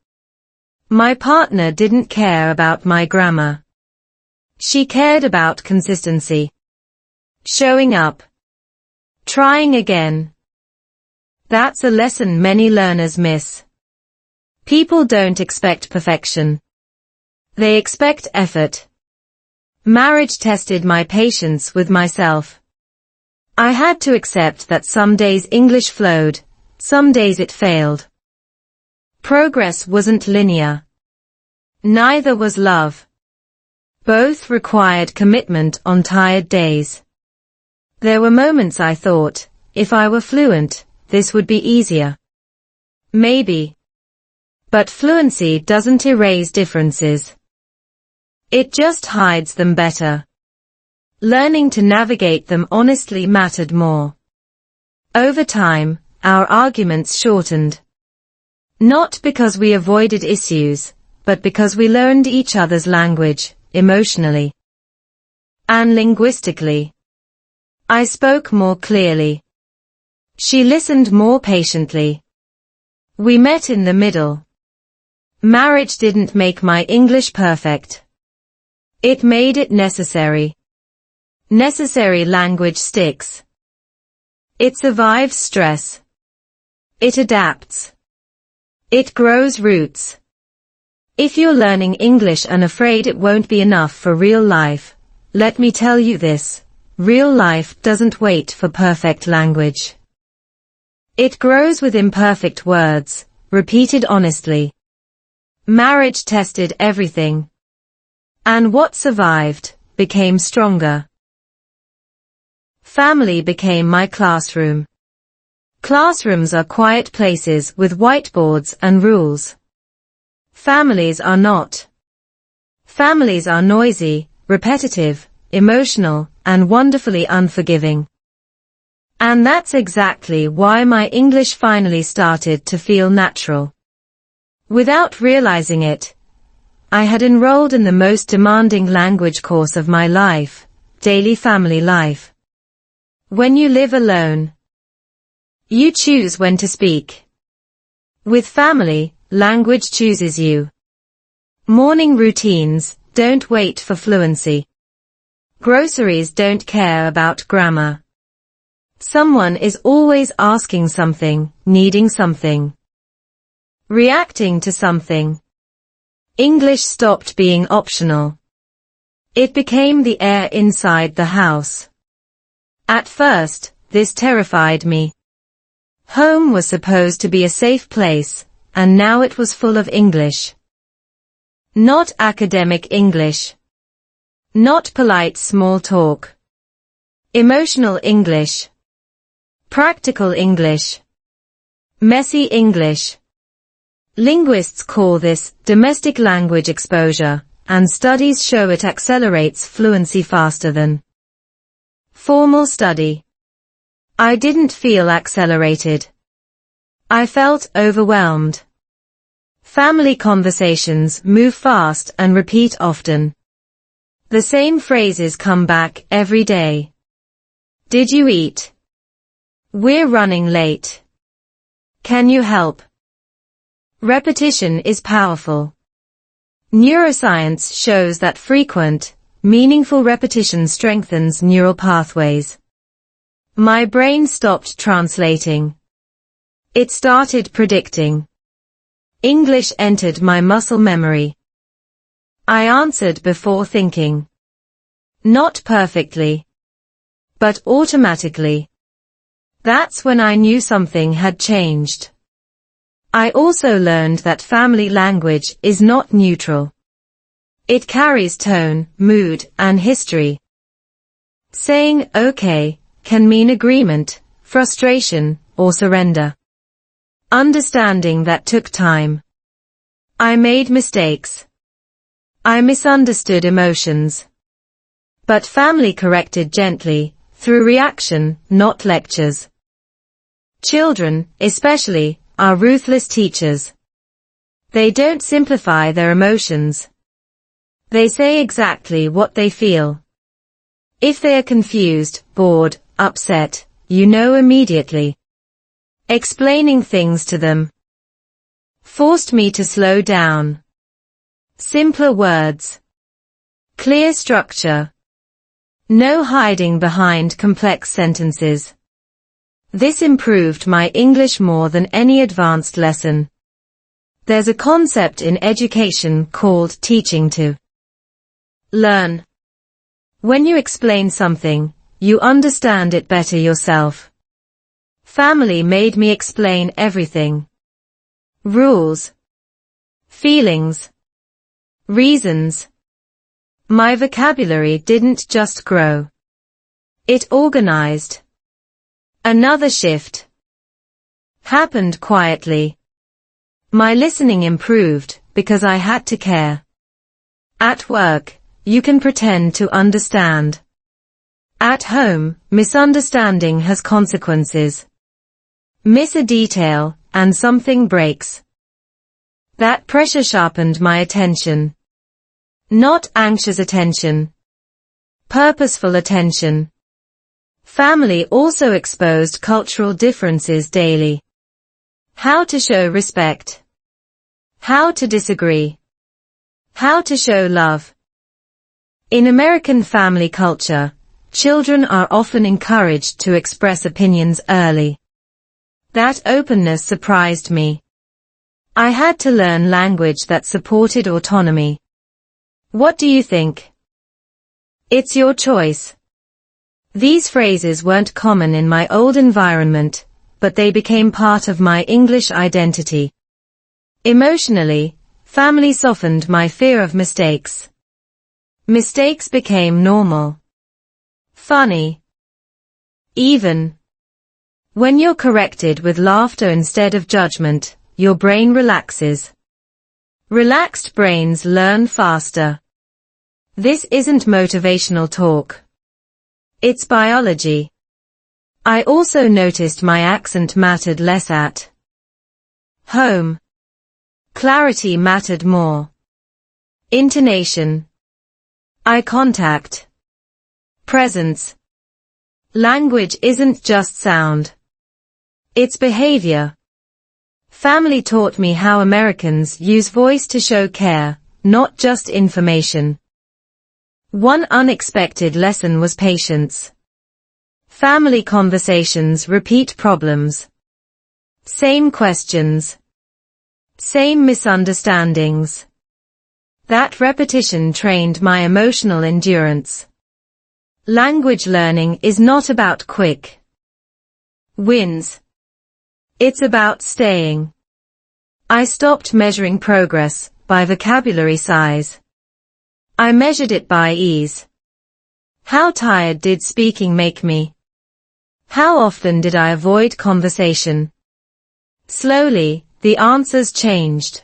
My partner didn't care about my grammar. She cared about consistency. Showing up. Trying again. That's a lesson many learners miss. People don't expect perfection. They expect effort. Marriage tested my patience with myself. I had to accept that some days English flowed, some days it failed. Progress wasn't linear. Neither was love. Both required commitment on tired days. There were moments I thought, if I were fluent, this would be easier. Maybe. But fluency doesn't erase differences. It just hides them better. Learning to navigate them honestly mattered more. Over time, our arguments shortened. Not because we avoided issues, but because we learned each other's language, emotionally and linguistically. I spoke more clearly. She listened more patiently. We met in the middle. Marriage didn't make my English perfect. It made it necessary. Necessary language sticks. It survives stress. It adapts. It grows roots. If you're learning English and afraid it won't be enough for real life, let me tell you this, real life doesn't wait for perfect language. It grows with imperfect words, repeated honestly. Marriage tested everything. And what survived, became stronger. Family became my classroom. Classrooms are quiet places with whiteboards and rules. Families are not. Families are noisy, repetitive, emotional, and wonderfully unforgiving. And that's exactly why my English finally started to feel natural. Without realizing it, I had enrolled in the most demanding language course of my life, daily family life. When you live alone, you choose when to speak. With family, language chooses you. Morning routines don't wait for fluency. Groceries don't care about grammar. Someone is always asking something, needing something, reacting to something. English stopped being optional. It became the air inside the house. At first, this terrified me. Home was supposed to be a safe place, and now it was full of English. Not academic English. Not polite small talk. Emotional English. Practical English. Messy English. Linguists call this domestic language exposure, and studies show it accelerates fluency faster than formal study. I didn't feel accelerated. I felt overwhelmed. Family conversations move fast and repeat often. The same phrases come back every day. Did you eat? We're running late. Can you help? Repetition is powerful. Neuroscience shows that frequent, meaningful repetition strengthens neural pathways. My brain stopped translating. It started predicting. English entered my muscle memory. I answered before thinking. Not perfectly, but automatically. That's when I knew something had changed. I also learned that family language is not neutral. It carries tone, mood, and history. Saying okay can mean agreement, frustration, or surrender. Understanding that took time. I made mistakes. I misunderstood emotions. But family corrected gently, through reaction, not lectures. Children, especially, are ruthless teachers. They don't simplify their emotions. They say exactly what they feel. If they are confused, bored, upset, you know immediately. Explaining things to them forced me to slow down. Simpler words. Clear structure. No hiding behind complex sentences. This improved my English more than any advanced lesson. There's a concept in education called teaching to learn. When you explain something, you understand it better yourself. Family made me explain everything. Rules. Feelings. Reasons. My vocabulary didn't just grow. It organized. Another shift happened quietly. My listening improved because I had to care. At work, you can pretend to understand. At home, misunderstanding has consequences. Miss a detail, and something breaks. That pressure sharpened my attention. Not anxious attention. Purposeful attention. Family also exposed cultural differences daily. How to show respect. How to disagree. How to show love. In American family culture, children are often encouraged to express opinions early. That openness surprised me. I had to learn language that supported autonomy. What do you think? It's your choice. These phrases weren't common in my old environment, but they became part of my English identity. Emotionally, family softened my fear of mistakes. Mistakes became normal. Funny. Even. When you're corrected with laughter instead of judgment, your brain relaxes. Relaxed brains learn faster. This isn't motivational talk. It's biology. I also noticed my accent mattered less at home. Clarity mattered more. Intonation. Eye contact. Presence. Language isn't just sound. It's behavior. Family taught me how Americans use voice to show care, not just information. One unexpected lesson was patience. Family conversations repeat problems. Same questions. Same misunderstandings. That repetition trained my emotional endurance. Language learning is not about quick wins. It's about staying. I stopped measuring progress by vocabulary size. I measured it by ease. How tired did speaking make me? How often did I avoid conversation? Slowly, the answers changed.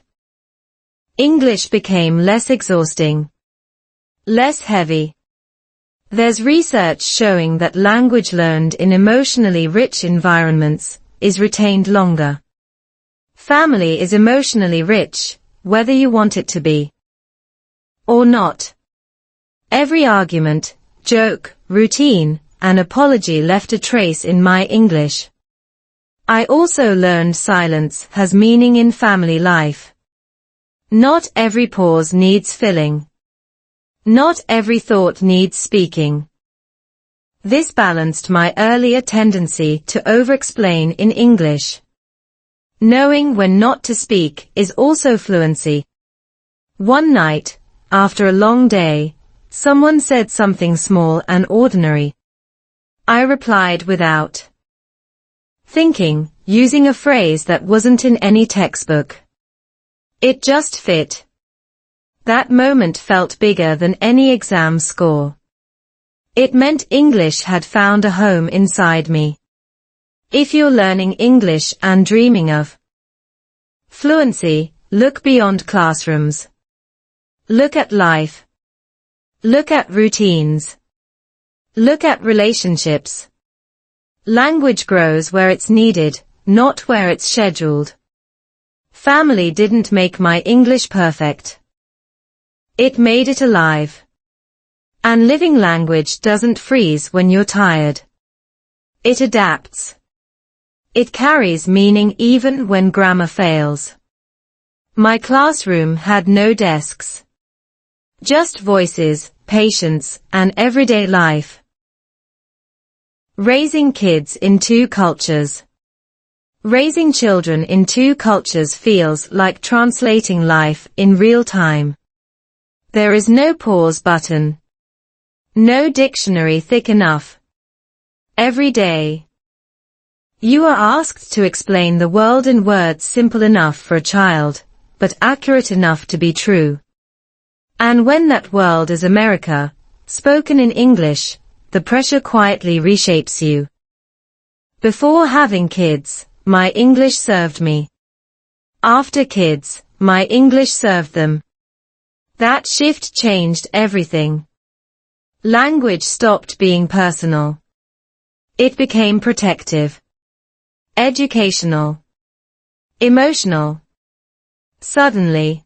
English became less exhausting. Less heavy. There's research showing that language learned in emotionally rich environments is retained longer. Family is emotionally rich, whether you want it to be or not. Every argument, joke, routine, and apology left a trace in my English. I also learned silence has meaning in family life. Not every pause needs filling. Not every thought needs speaking. This balanced my earlier tendency to over-explain in English. Knowing when not to speak is also fluency. One night, after a long day, someone said something small and ordinary. I replied without thinking, using a phrase that wasn't in any textbook. It just fit. That moment felt bigger than any exam score. It meant English had found a home inside me. If you're learning English and dreaming of fluency, look beyond classrooms. Look at life. Look at routines. Look at relationships. Language grows where it's needed, not where it's scheduled. Family didn't make my English perfect. It made it alive. And living language doesn't freeze when you're tired. It adapts. It carries meaning even when grammar fails. My classroom had no desks. Just voices, patience, and everyday life. Raising kids in two cultures. Raising children in two cultures feels like translating life in real time. There is no pause button. No dictionary thick enough. Every day, you are asked to explain the world in words simple enough for a child, but accurate enough to be true. And when that world is America, spoken in English, the pressure quietly reshapes you. Before having kids, my English served me. After kids, my English served them. That shift changed everything. Language stopped being personal. It became protective. Educational. Emotional. Suddenly,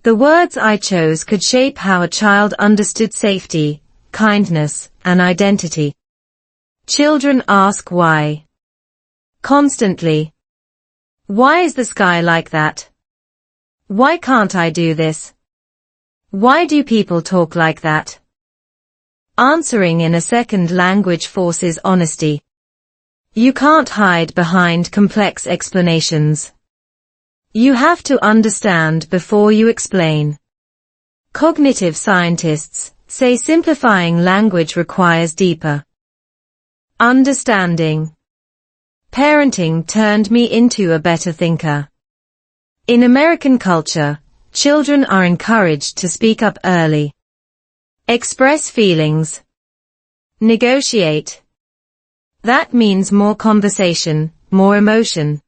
the words I chose could shape how a child understood safety, kindness, and identity. Children ask why. Constantly. Why is the sky like that? Why can't I do this? Why do people talk like that? Answering in a second language forces honesty. You can't hide behind complex explanations. You have to understand before you explain. Cognitive scientists say simplifying language requires deeper understanding. Parenting turned me into a better thinker. In American culture, children are encouraged to speak up early. Express feelings. Negotiate. That means more conversation, more emotion.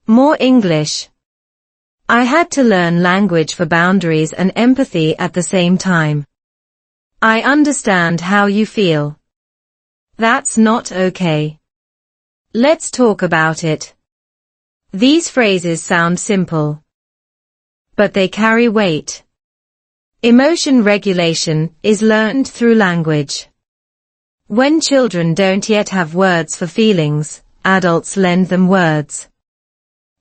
More English. I had to learn language for boundaries and empathy at the same time. I understand how you feel. That's not okay. Let's talk about it. These phrases sound simple, but they carry weight. Emotion regulation is learned through language. When children don't yet have words for feelings, adults lend them words.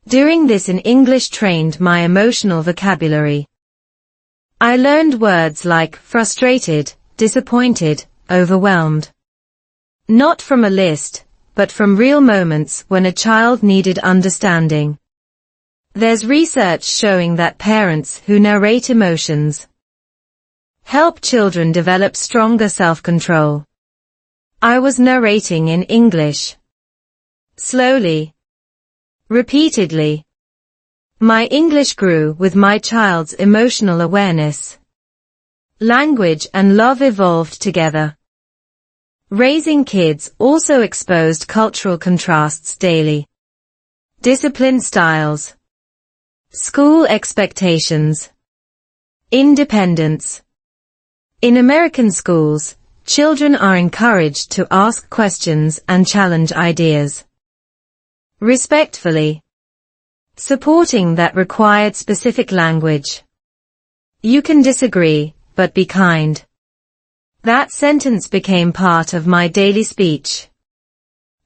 Doing this in English trained my emotional vocabulary. I learned words like frustrated, disappointed, overwhelmed. Not from a list, but from real moments when a child needed understanding. There's research showing that parents who narrate emotions help children develop stronger self-control. I was narrating in English. Slowly. Repeatedly. My English grew with my child's emotional awareness. Language and love evolved together. Raising kids also exposed cultural contrasts daily. Discipline styles. School expectations. Independence. In American schools, children are encouraged to ask questions and challenge ideas. Respectfully. Supporting that required specific language. You can disagree, but be kind. That sentence became part of my daily speech.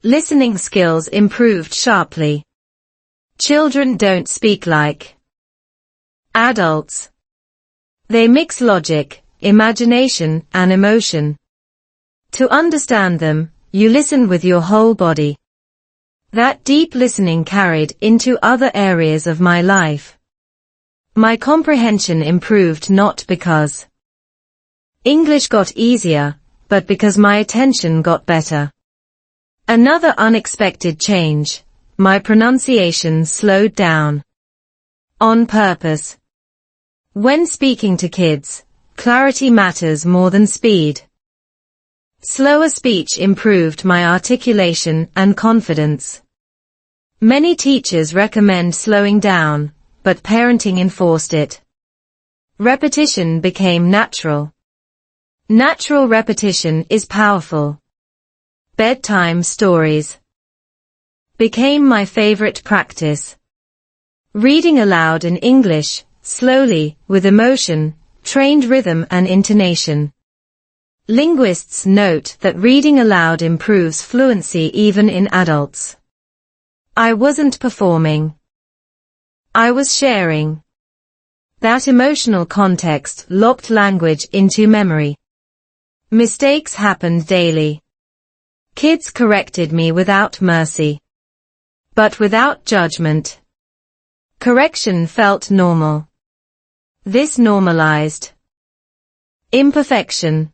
Listening skills improved sharply. Children don't speak like adults. They mix logic, imagination, and emotion. To understand them, you listen with your whole body. That deep listening carried into other areas of my life. My comprehension improved not because English got easier, but because my attention got better. Another unexpected change. My pronunciation slowed down. On purpose. When speaking to kids, clarity matters more than speed. Slower speech improved my articulation and confidence. Many teachers recommend slowing down, but parenting enforced it. Repetition became natural. Natural repetition is powerful. Bedtime stories became my favorite practice. Reading aloud in English, slowly, with emotion, trained rhythm and intonation. Linguists note that reading aloud improves fluency even in adults. I wasn't performing. I was sharing. That emotional context locked language into memory. Mistakes happened daily. Kids corrected me without mercy. But without judgment. Correction felt normal. This normalized imperfection.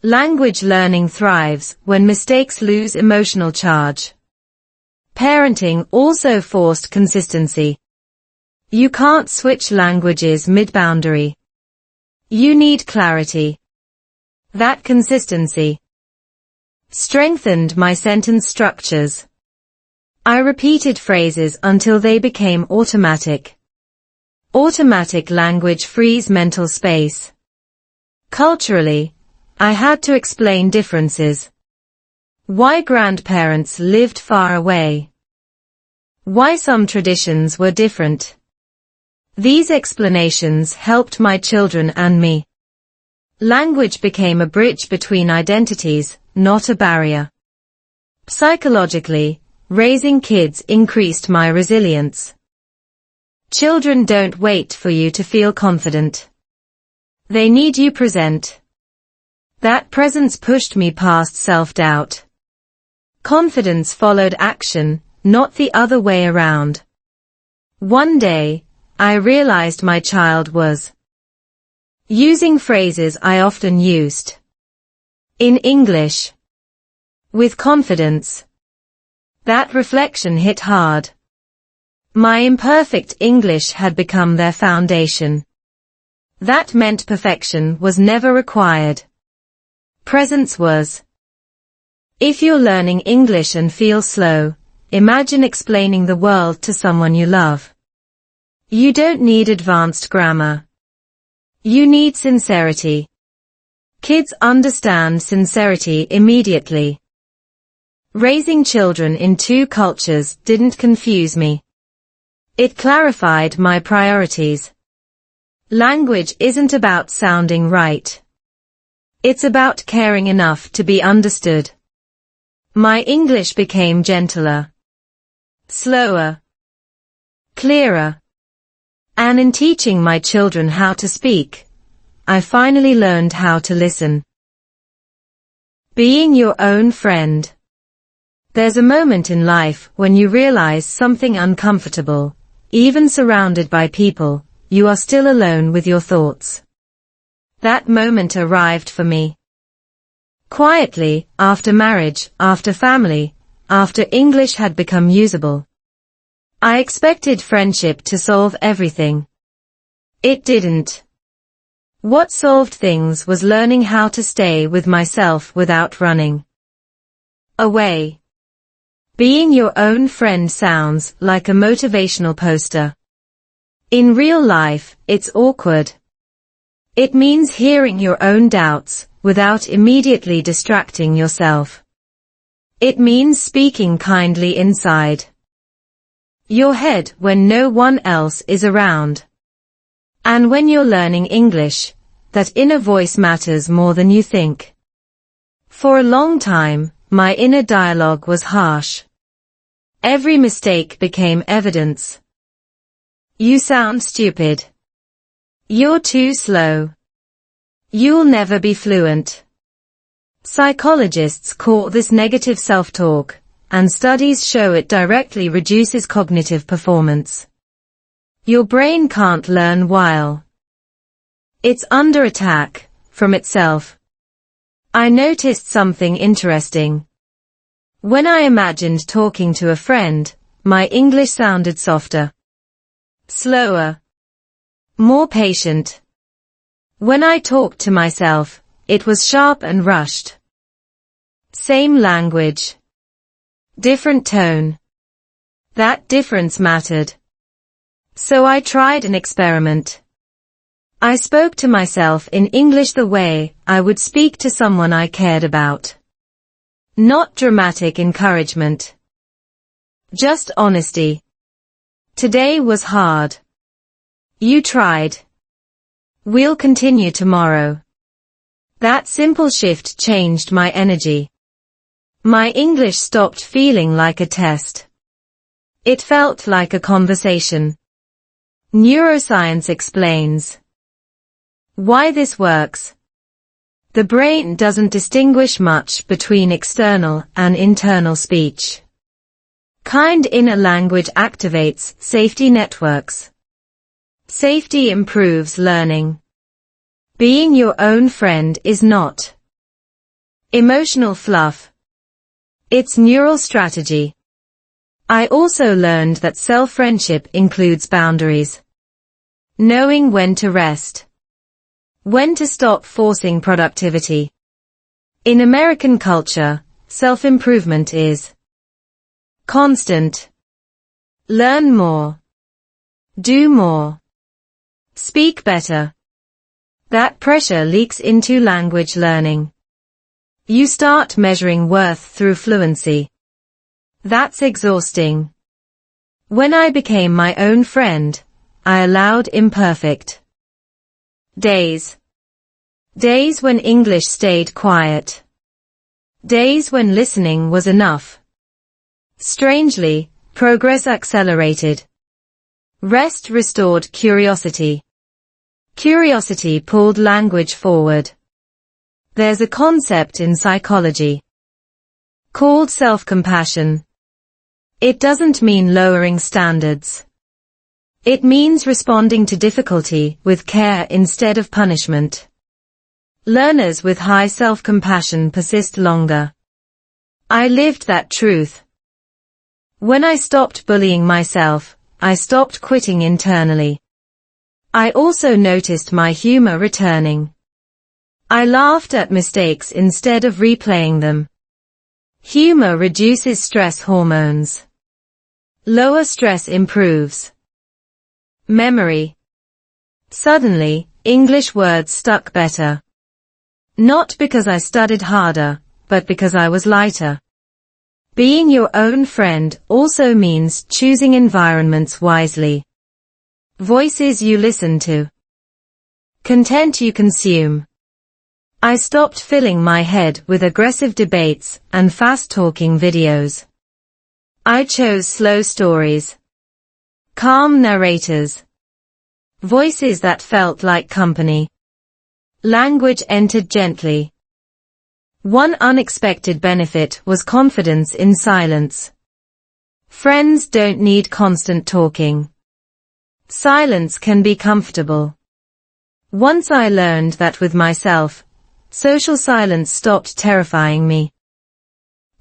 Language learning thrives when mistakes lose emotional charge. Parenting also forced consistency. You can't switch languages mid-boundary. You need clarity. That consistency strengthened my sentence structures. I repeated phrases until they became automatic. Automatic language frees mental space. Culturally, I had to explain differences. Why grandparents lived far away. Why some traditions were different. These explanations helped my children and me. Language became a bridge between identities, not a barrier. Psychologically, raising kids increased my resilience. Children don't wait for you to feel confident. They need you present. That presence pushed me past self-doubt. Confidence followed action, not the other way around. One day, I realized my child was using phrases I often used in English with confidence. That reflection hit hard. My imperfect English had become their foundation. That meant perfection was never required. Presence was. If you're learning English and feel slow, imagine explaining the world to someone you love. You don't need advanced grammar. You need sincerity. Kids understand sincerity immediately. Raising children in two cultures didn't confuse me. It clarified my priorities. Language isn't about sounding right. It's about caring enough to be understood. My English became gentler, slower, clearer. And in teaching my children how to speak, I finally learned how to listen. Being your own friend. There's a moment in life when you realize something uncomfortable. Even surrounded by people, you are still alone with your thoughts. That moment arrived for me. Quietly, after marriage, after family, after English had become usable. I expected friendship to solve everything. It didn't. What solved things was learning how to stay with myself without running away. Being your own friend sounds like a motivational poster. In real life, it's awkward. It means hearing your own doubts without immediately distracting yourself. It means speaking kindly inside your head when no one else is around. And when you're learning English, that inner voice matters more than you think. For a long time, my inner dialogue was harsh. Every mistake became evidence. You sound stupid. You're too slow. You'll never be fluent. Psychologists call this negative self-talk, and studies show it directly reduces cognitive performance. Your brain can't learn while it's under attack from itself. I noticed something interesting. When I imagined talking to a friend, my English sounded softer, slower, more patient. When I talked to myself, it was sharp and rushed. Same language, different tone. That difference mattered. So I tried an experiment. I spoke to myself in English the way I would speak to someone I cared about. Not dramatic encouragement. Just honesty. Today was hard. You tried. We'll continue tomorrow. That simple shift changed my energy. My English stopped feeling like a test. It felt like a conversation. Neuroscience explains why this works. The brain doesn't distinguish much between external and internal speech. Kind inner language activates safety networks. Safety improves learning. Being your own friend is not emotional fluff. It's neural strategy. I also learned that self-friendship includes boundaries. Knowing when to rest. When to stop forcing productivity. In American culture, self-improvement is constant. Learn more. Do more. Speak better. That pressure leaks into language learning. You start measuring worth through fluency. That's exhausting. When I became my own friend, I allowed imperfect days. Days when English stayed quiet. Days when listening was enough. Strangely, progress accelerated. Rest restored curiosity. Curiosity pulled language forward. There's a concept in psychology called self-compassion. It doesn't mean lowering standards. It means responding to difficulty with care instead of punishment. Learners with high self-compassion persist longer. I lived that truth. When I stopped bullying myself, I stopped quitting internally. I also noticed my humor returning. I laughed at mistakes instead of replaying them. Humor reduces stress hormones. Lower stress improves memory. Suddenly, English words stuck better. Not because I studied harder, but because I was lighter. Being your own friend also means choosing environments wisely. Voices you listen to. Content you consume. I stopped filling my head with aggressive debates and fast-talking videos. I chose slow stories. Calm narrators. Voices that felt like company. Language entered gently. One unexpected benefit was confidence in silence. Friends don't need constant talking. Silence can be comfortable. Once I learned that with myself, social silence stopped terrifying me.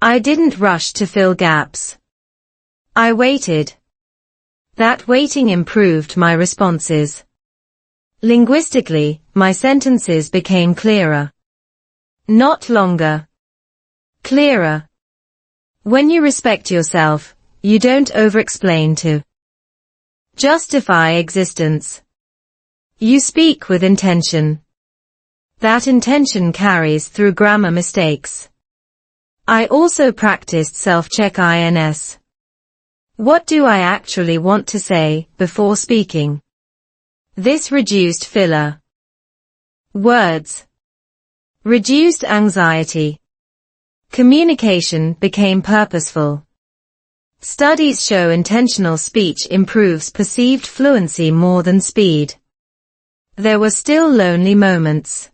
I didn't rush to fill gaps. I waited. That waiting improved my responses. Linguistically, my sentences became clearer. Not longer. Clearer. When you respect yourself, you don't over-explain to justify existence. You speak with intention. That intention carries through grammar mistakes. I also practiced self-check-ins. What do I actually want to say before speaking? This reduced filler words. Reduced anxiety. Communication became purposeful. Studies show intentional speech improves perceived fluency more than speed. There were still lonely moments.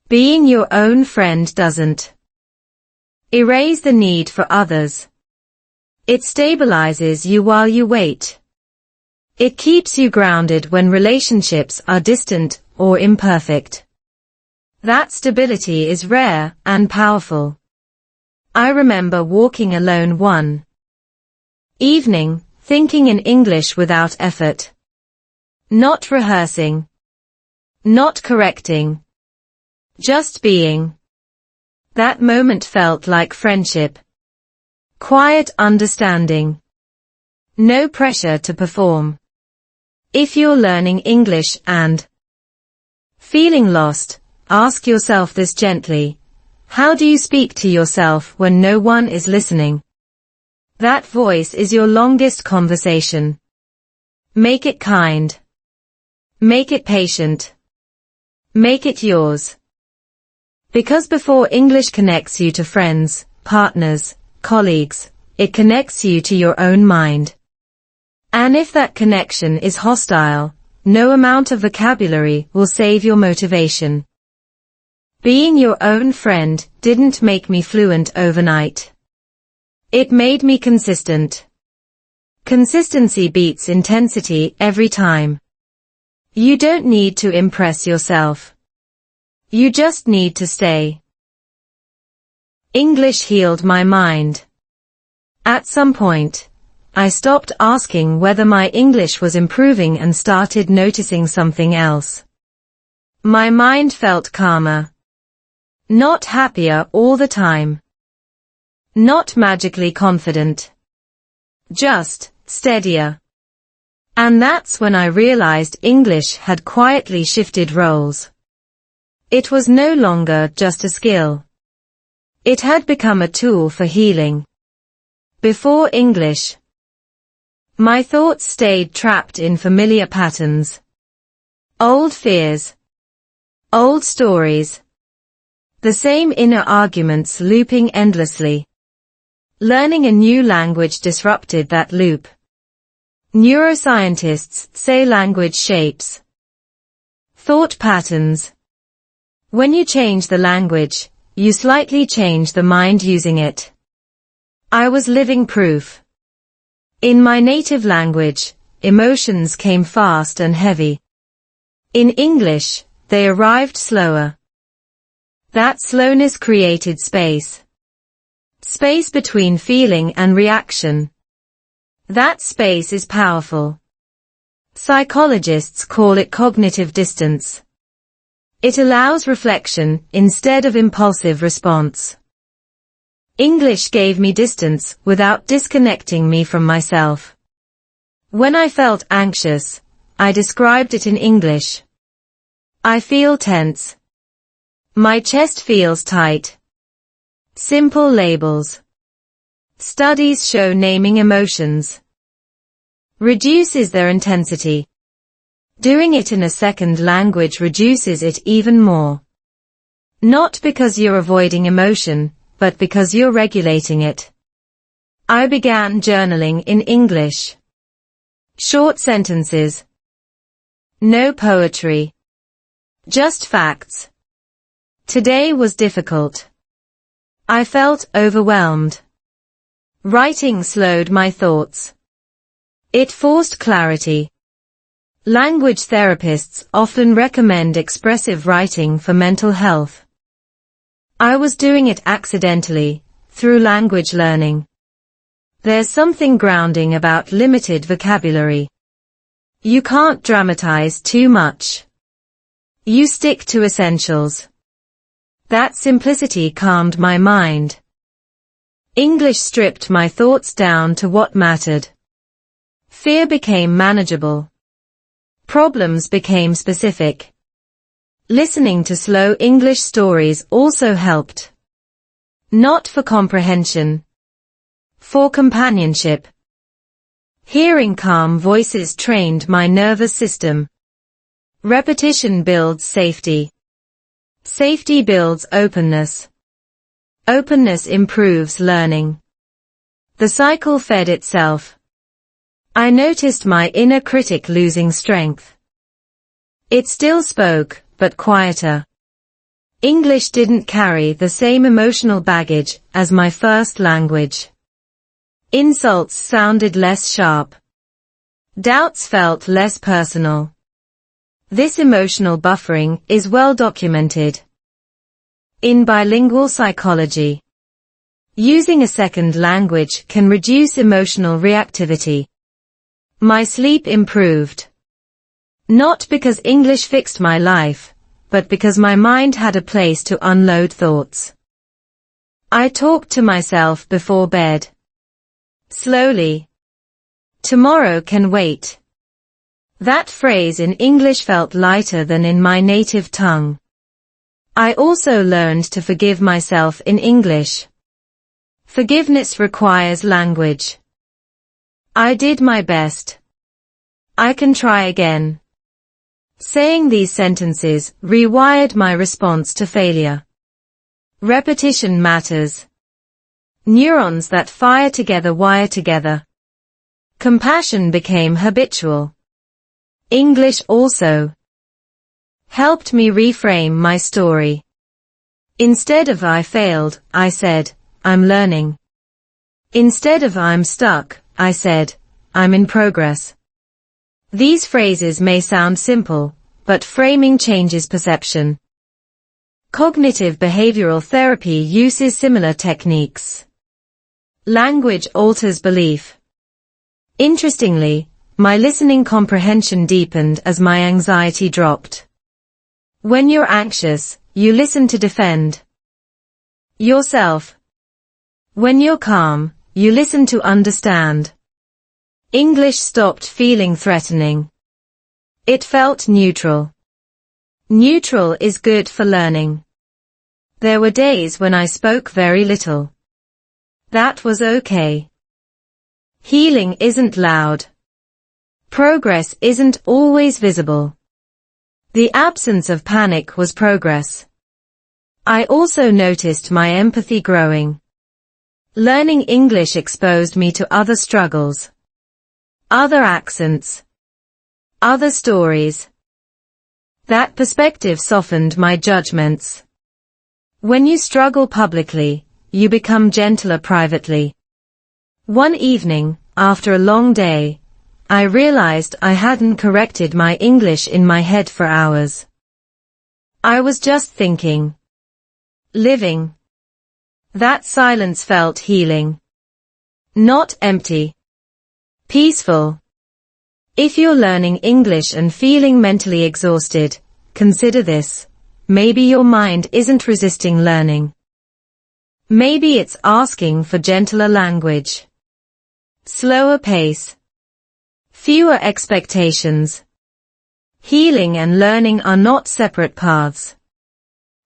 Being your own friend doesn't erase the need for others. It stabilizes you while you wait. It keeps you grounded when relationships are distant or imperfect. That stability is rare and powerful. I remember walking alone one evening, thinking in English without effort. Not rehearsing. Not correcting. Just being. That moment felt like friendship. Quiet understanding. No pressure to perform. If you're learning English and feeling lost, ask yourself this gently. How do you speak to yourself when no one is listening? That voice is your longest conversation. Make it kind. Make it patient. Make it yours. Because before English connects you to friends, partners, colleagues, it connects you to your own mind. And if that connection is hostile, no amount of vocabulary will save your motivation. Being your own friend didn't make me fluent overnight. It made me consistent. Consistency beats intensity every time. You don't need to impress yourself. You just need to stay. English healed my mind. At some point, I stopped asking whether my English was improving and started noticing something else. My mind felt calmer. Not happier all the time. Not magically confident. Just steadier. And that's when I realized English had quietly shifted roles. It was no longer just a skill. It had become a tool for healing. Before English, my thoughts stayed trapped in familiar patterns. Old fears. Old stories. The same inner arguments looping endlessly. Learning a new language disrupted that loop. Neuroscientists say language shapes thought patterns. When you change the language, you slightly change the mind using it. I was living proof. In my native language, emotions came fast and heavy. In English, they arrived slower. That slowness created space. Space between feeling and reaction. That space is powerful. Psychologists call it cognitive distance. It allows reflection instead of impulsive response. English gave me distance without disconnecting me from myself. When I felt anxious, I described it in English. I feel tense. My chest feels tight. Simple labels. Studies show naming emotions reduces their intensity. Doing it in a second language reduces it even more. Not because you're avoiding emotion, but because you're regulating it. I began journaling in English. Short sentences. No poetry. Just facts. Today was difficult. I felt overwhelmed. Writing slowed my thoughts. It forced clarity. Language therapists often recommend expressive writing for mental health. I was doing it accidentally, through language learning. There's something grounding about limited vocabulary. You can't dramatize too much. You stick to essentials. That simplicity calmed my mind. English stripped my thoughts down to what mattered. Fear became manageable. Problems became specific. Listening to slow English stories also helped. Not for comprehension. For companionship. Hearing calm voices trained my nervous system. Repetition builds safety. Safety builds openness. Openness improves learning. The cycle fed itself. I noticed my inner critic losing strength. It still spoke, but quieter. English didn't carry the same emotional baggage as my first language. Insults sounded less sharp. Doubts felt less personal. This emotional buffering is well documented in bilingual psychology. Using a second language can reduce emotional reactivity. My sleep improved. Not because English fixed my life, but because my mind had a place to unload thoughts. I talked to myself before bed. Slowly. Tomorrow can wait. That phrase in English felt lighter than in my native tongue. I also learned to forgive myself in English. Forgiveness requires language. I did my best. I can try again. Saying these sentences rewired my response to failure. Repetition matters. Neurons that fire together wire together. Compassion became habitual. English also helped me reframe my story. Instead of I failed, I said, I'm learning. Instead of I'm stuck, I said, I'm in progress. These phrases may sound simple, but framing changes perception. Cognitive behavioral therapy uses similar techniques. Language alters belief. Interestingly, my listening comprehension deepened as my anxiety dropped. When you're anxious, you listen to defend yourself. When you're calm, you listen to understand. English stopped feeling threatening. It felt neutral. Neutral is good for learning. There were days when I spoke very little. That was okay. Healing isn't loud. Progress isn't always visible. The absence of panic was progress. I also noticed my empathy growing. Learning English exposed me to other struggles, other accents, other stories. That perspective softened my judgments. When you struggle publicly, you become gentler privately. One evening, after a long day, I realized I hadn't corrected my English in my head for hours. I was just thinking. Living. That silence felt healing. Not empty. Peaceful. If you're learning English and feeling mentally exhausted, consider this. Maybe your mind isn't resisting learning. Maybe it's asking for gentler language. Slower pace. Fewer expectations. Healing and learning are not separate paths.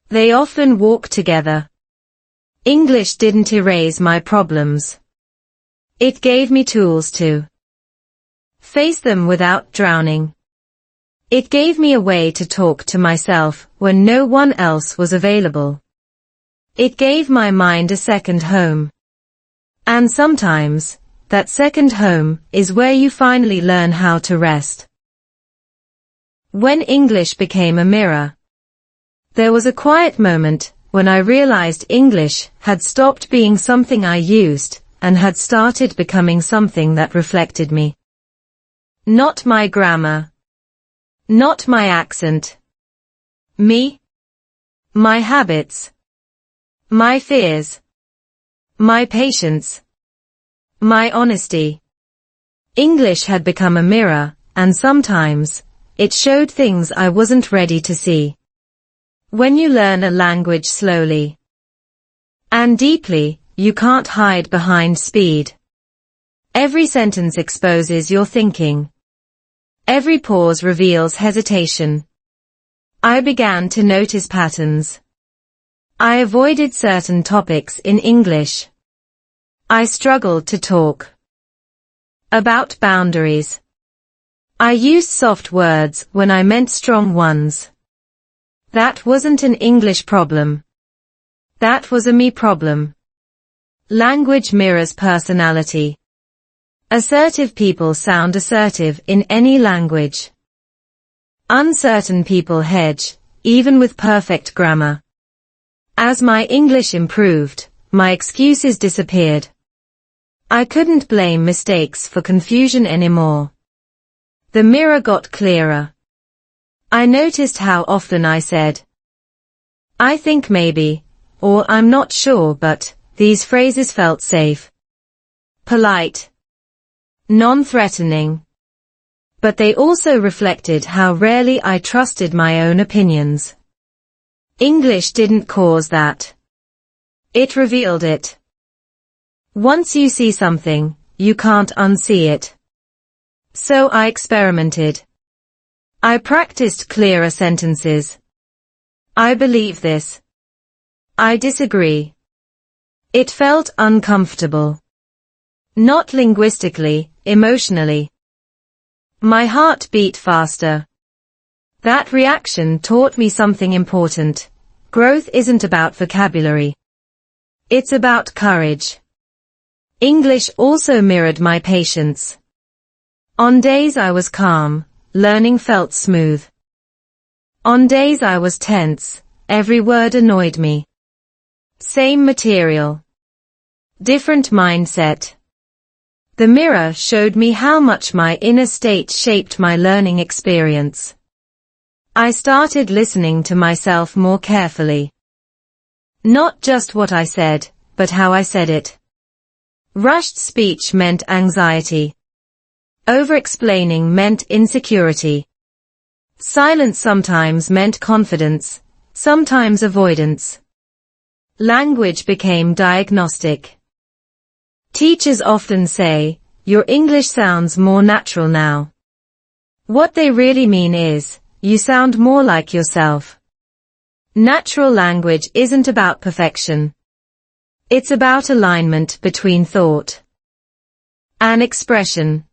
They often walk together. English didn't erase my problems. It gave me tools to face them without drowning. It gave me a way to talk to myself when no one else was available. It gave my mind a second home. And sometimes, that second home is where you finally learn how to rest. When English became a mirror, there was a quiet moment when I realized English had stopped being something I used and had started becoming something that reflected me. Not my grammar. Not my accent. Me. My habits. My fears. My patience. My honesty. English had become a mirror, and sometimes, it showed things I wasn't ready to see. When you learn a language slowly and deeply, you can't hide behind speed. Every sentence exposes your thinking. Every pause reveals hesitation. I began to notice patterns. I avoided certain topics in English. I struggled to talk about boundaries. I used soft words when I meant strong ones. That wasn't an English problem. That was a me problem. Language mirrors personality. Assertive people sound assertive in any language. Uncertain people hedge, even with perfect grammar. As my English improved, my excuses disappeared. I couldn't blame mistakes for confusion anymore. The mirror got clearer. I noticed how often I said, I think maybe, or I'm not sure but, these phrases felt safe. Polite. Non-threatening. But they also reflected how rarely I trusted my own opinions. English didn't cause that. It revealed it. Once you see something, you can't unsee it. So I experimented. I practiced clearer sentences. I believe this. I disagree. It felt uncomfortable. Not linguistically, emotionally. My heart beat faster. That reaction taught me something important. Growth isn't about vocabulary. It's about courage. English also mirrored my patience. On days I was calm, learning felt smooth. On days I was tense, every word annoyed me. Same material. Different mindset. The mirror showed me how much my inner state shaped my learning experience. I started listening to myself more carefully. Not just what I said, but how I said it. Rushed speech meant anxiety. Over-explaining meant insecurity. Silence sometimes meant confidence, sometimes avoidance. Language became diagnostic. Teachers often say, your English sounds more natural now. What they really mean is, you sound more like yourself. Natural language isn't about perfection. It's about alignment between thought and expression.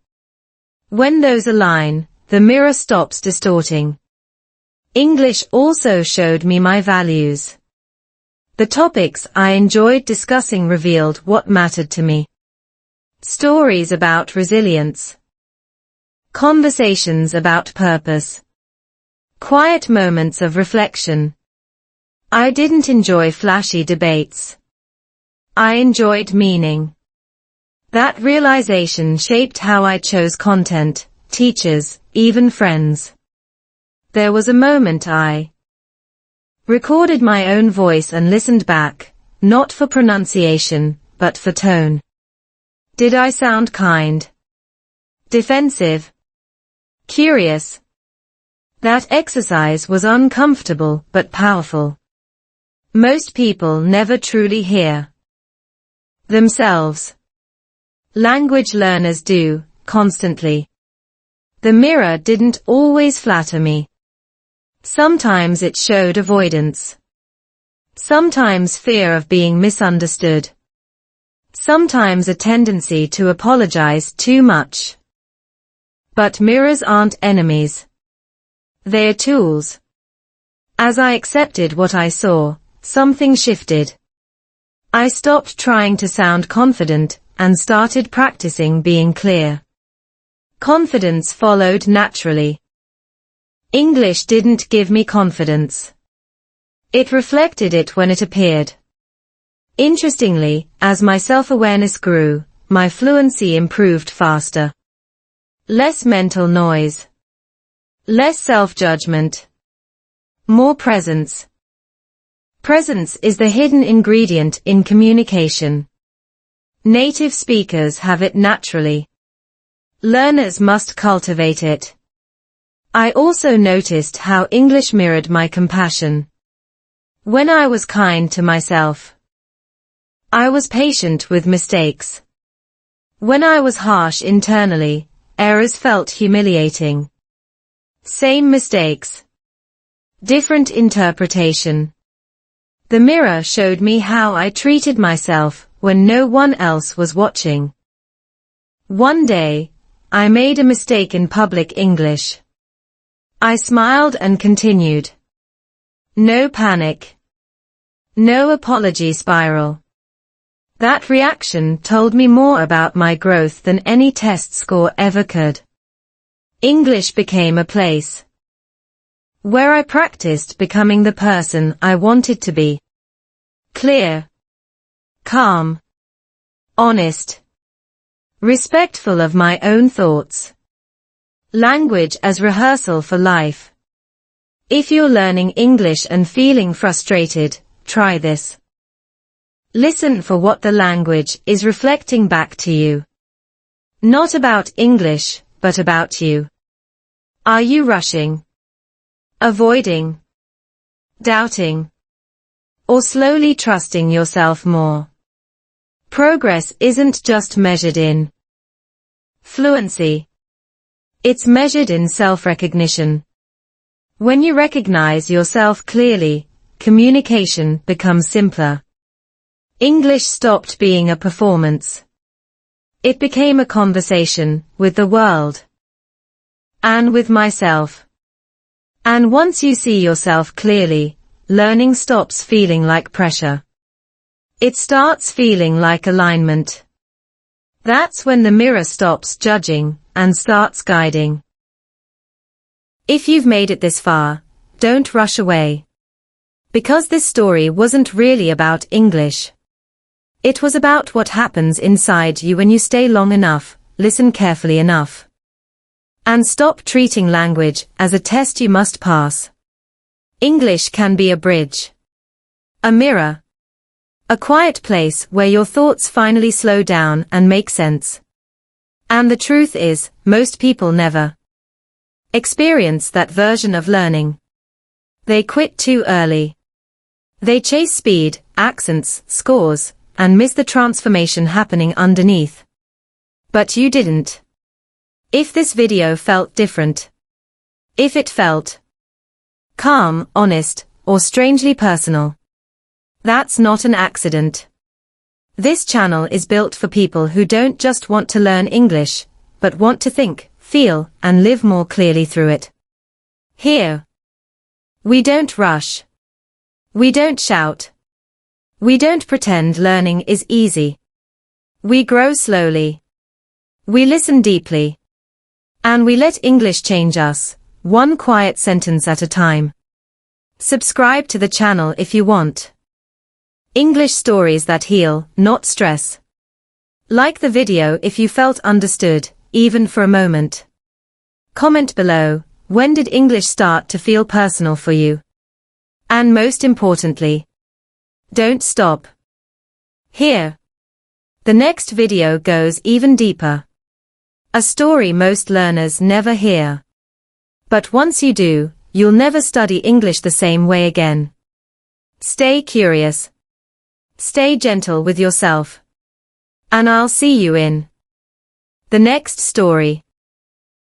When those align, the mirror stops distorting. English also showed me my values. The topics I enjoyed discussing revealed what mattered to me. Stories about resilience. Conversations about purpose. Quiet moments of reflection. I didn't enjoy flashy debates. I enjoyed meaning. That realization shaped how I chose content, teachers, even friends. There was a moment I recorded my own voice and listened back, not for pronunciation, but for tone. Did I sound kind? Defensive? Curious? That exercise was uncomfortable but powerful. Most people never truly hear themselves. Language learners do, constantly. The mirror didn't always flatter me. Sometimes it showed avoidance. Sometimes fear of being misunderstood. Sometimes a tendency to apologize too much. But mirrors aren't enemies. They're tools. As I accepted what I saw, something shifted. I stopped trying to sound confident and started practicing being clear. Confidence followed naturally. English didn't give me confidence. It reflected it when it appeared. Interestingly, as my self-awareness grew, my fluency improved faster. Less mental noise. Less self-judgment. More presence. Presence is the hidden ingredient in communication. Native speakers have it naturally. Learners must cultivate it. I also noticed how English mirrored my compassion. When I was kind to myself, I was patient with mistakes. When I was harsh internally, errors felt humiliating. Same mistakes. Different interpretation. The mirror showed me how I treated myself when no one else was watching. One day, I made a mistake in public English. I smiled and continued. No panic. No apology spiral. That reaction told me more about my growth than any test score ever could. English became a place where I practiced becoming the person I wanted to be. Clear. Calm. Honest. Respectful of my own thoughts. Language as rehearsal for life. If you're learning English and feeling frustrated, try this. Listen for what the language is reflecting back to you. Not about English, but about you. Are you rushing? Avoiding? Doubting? Or slowly trusting yourself more? Progress isn't just measured in fluency. It's measured in self-recognition. When you recognize yourself clearly, communication becomes simpler. English stopped being a performance. It became a conversation with the world. And with myself. And once you see yourself clearly, learning stops feeling like pressure. It starts feeling like alignment. That's when the mirror stops judging and starts guiding. If you've made it this far, don't rush away. Because this story wasn't really about English. It was about what happens inside you when you stay long enough, listen carefully enough, and stop treating language as a test you must pass. English can be a bridge, a mirror, a quiet place where your thoughts finally slow down and make sense. And the truth is, most people never experience that version of learning. They quit too early. They chase speed, accents, scores, and miss the transformation happening underneath. But you didn't. If this video felt different, if it felt calm, honest, or strangely personal, that's not an accident. This channel is built for people who don't just want to learn English, but want to think, feel, and live more clearly through it. Here, we don't rush. We don't shout. We don't pretend learning is easy. We grow slowly. We listen deeply. And we let English change us, one quiet sentence at a time. Subscribe to the channel if you want English stories that heal, not stress. Like the video if you felt understood, even for a moment. Comment below, when did English start to feel personal for you? And most importantly, don't stop here. The next video goes even deeper. A story most learners never hear. But once you do, you'll never study English the same way again. Stay curious. Stay gentle with yourself. And I'll see you in the next story.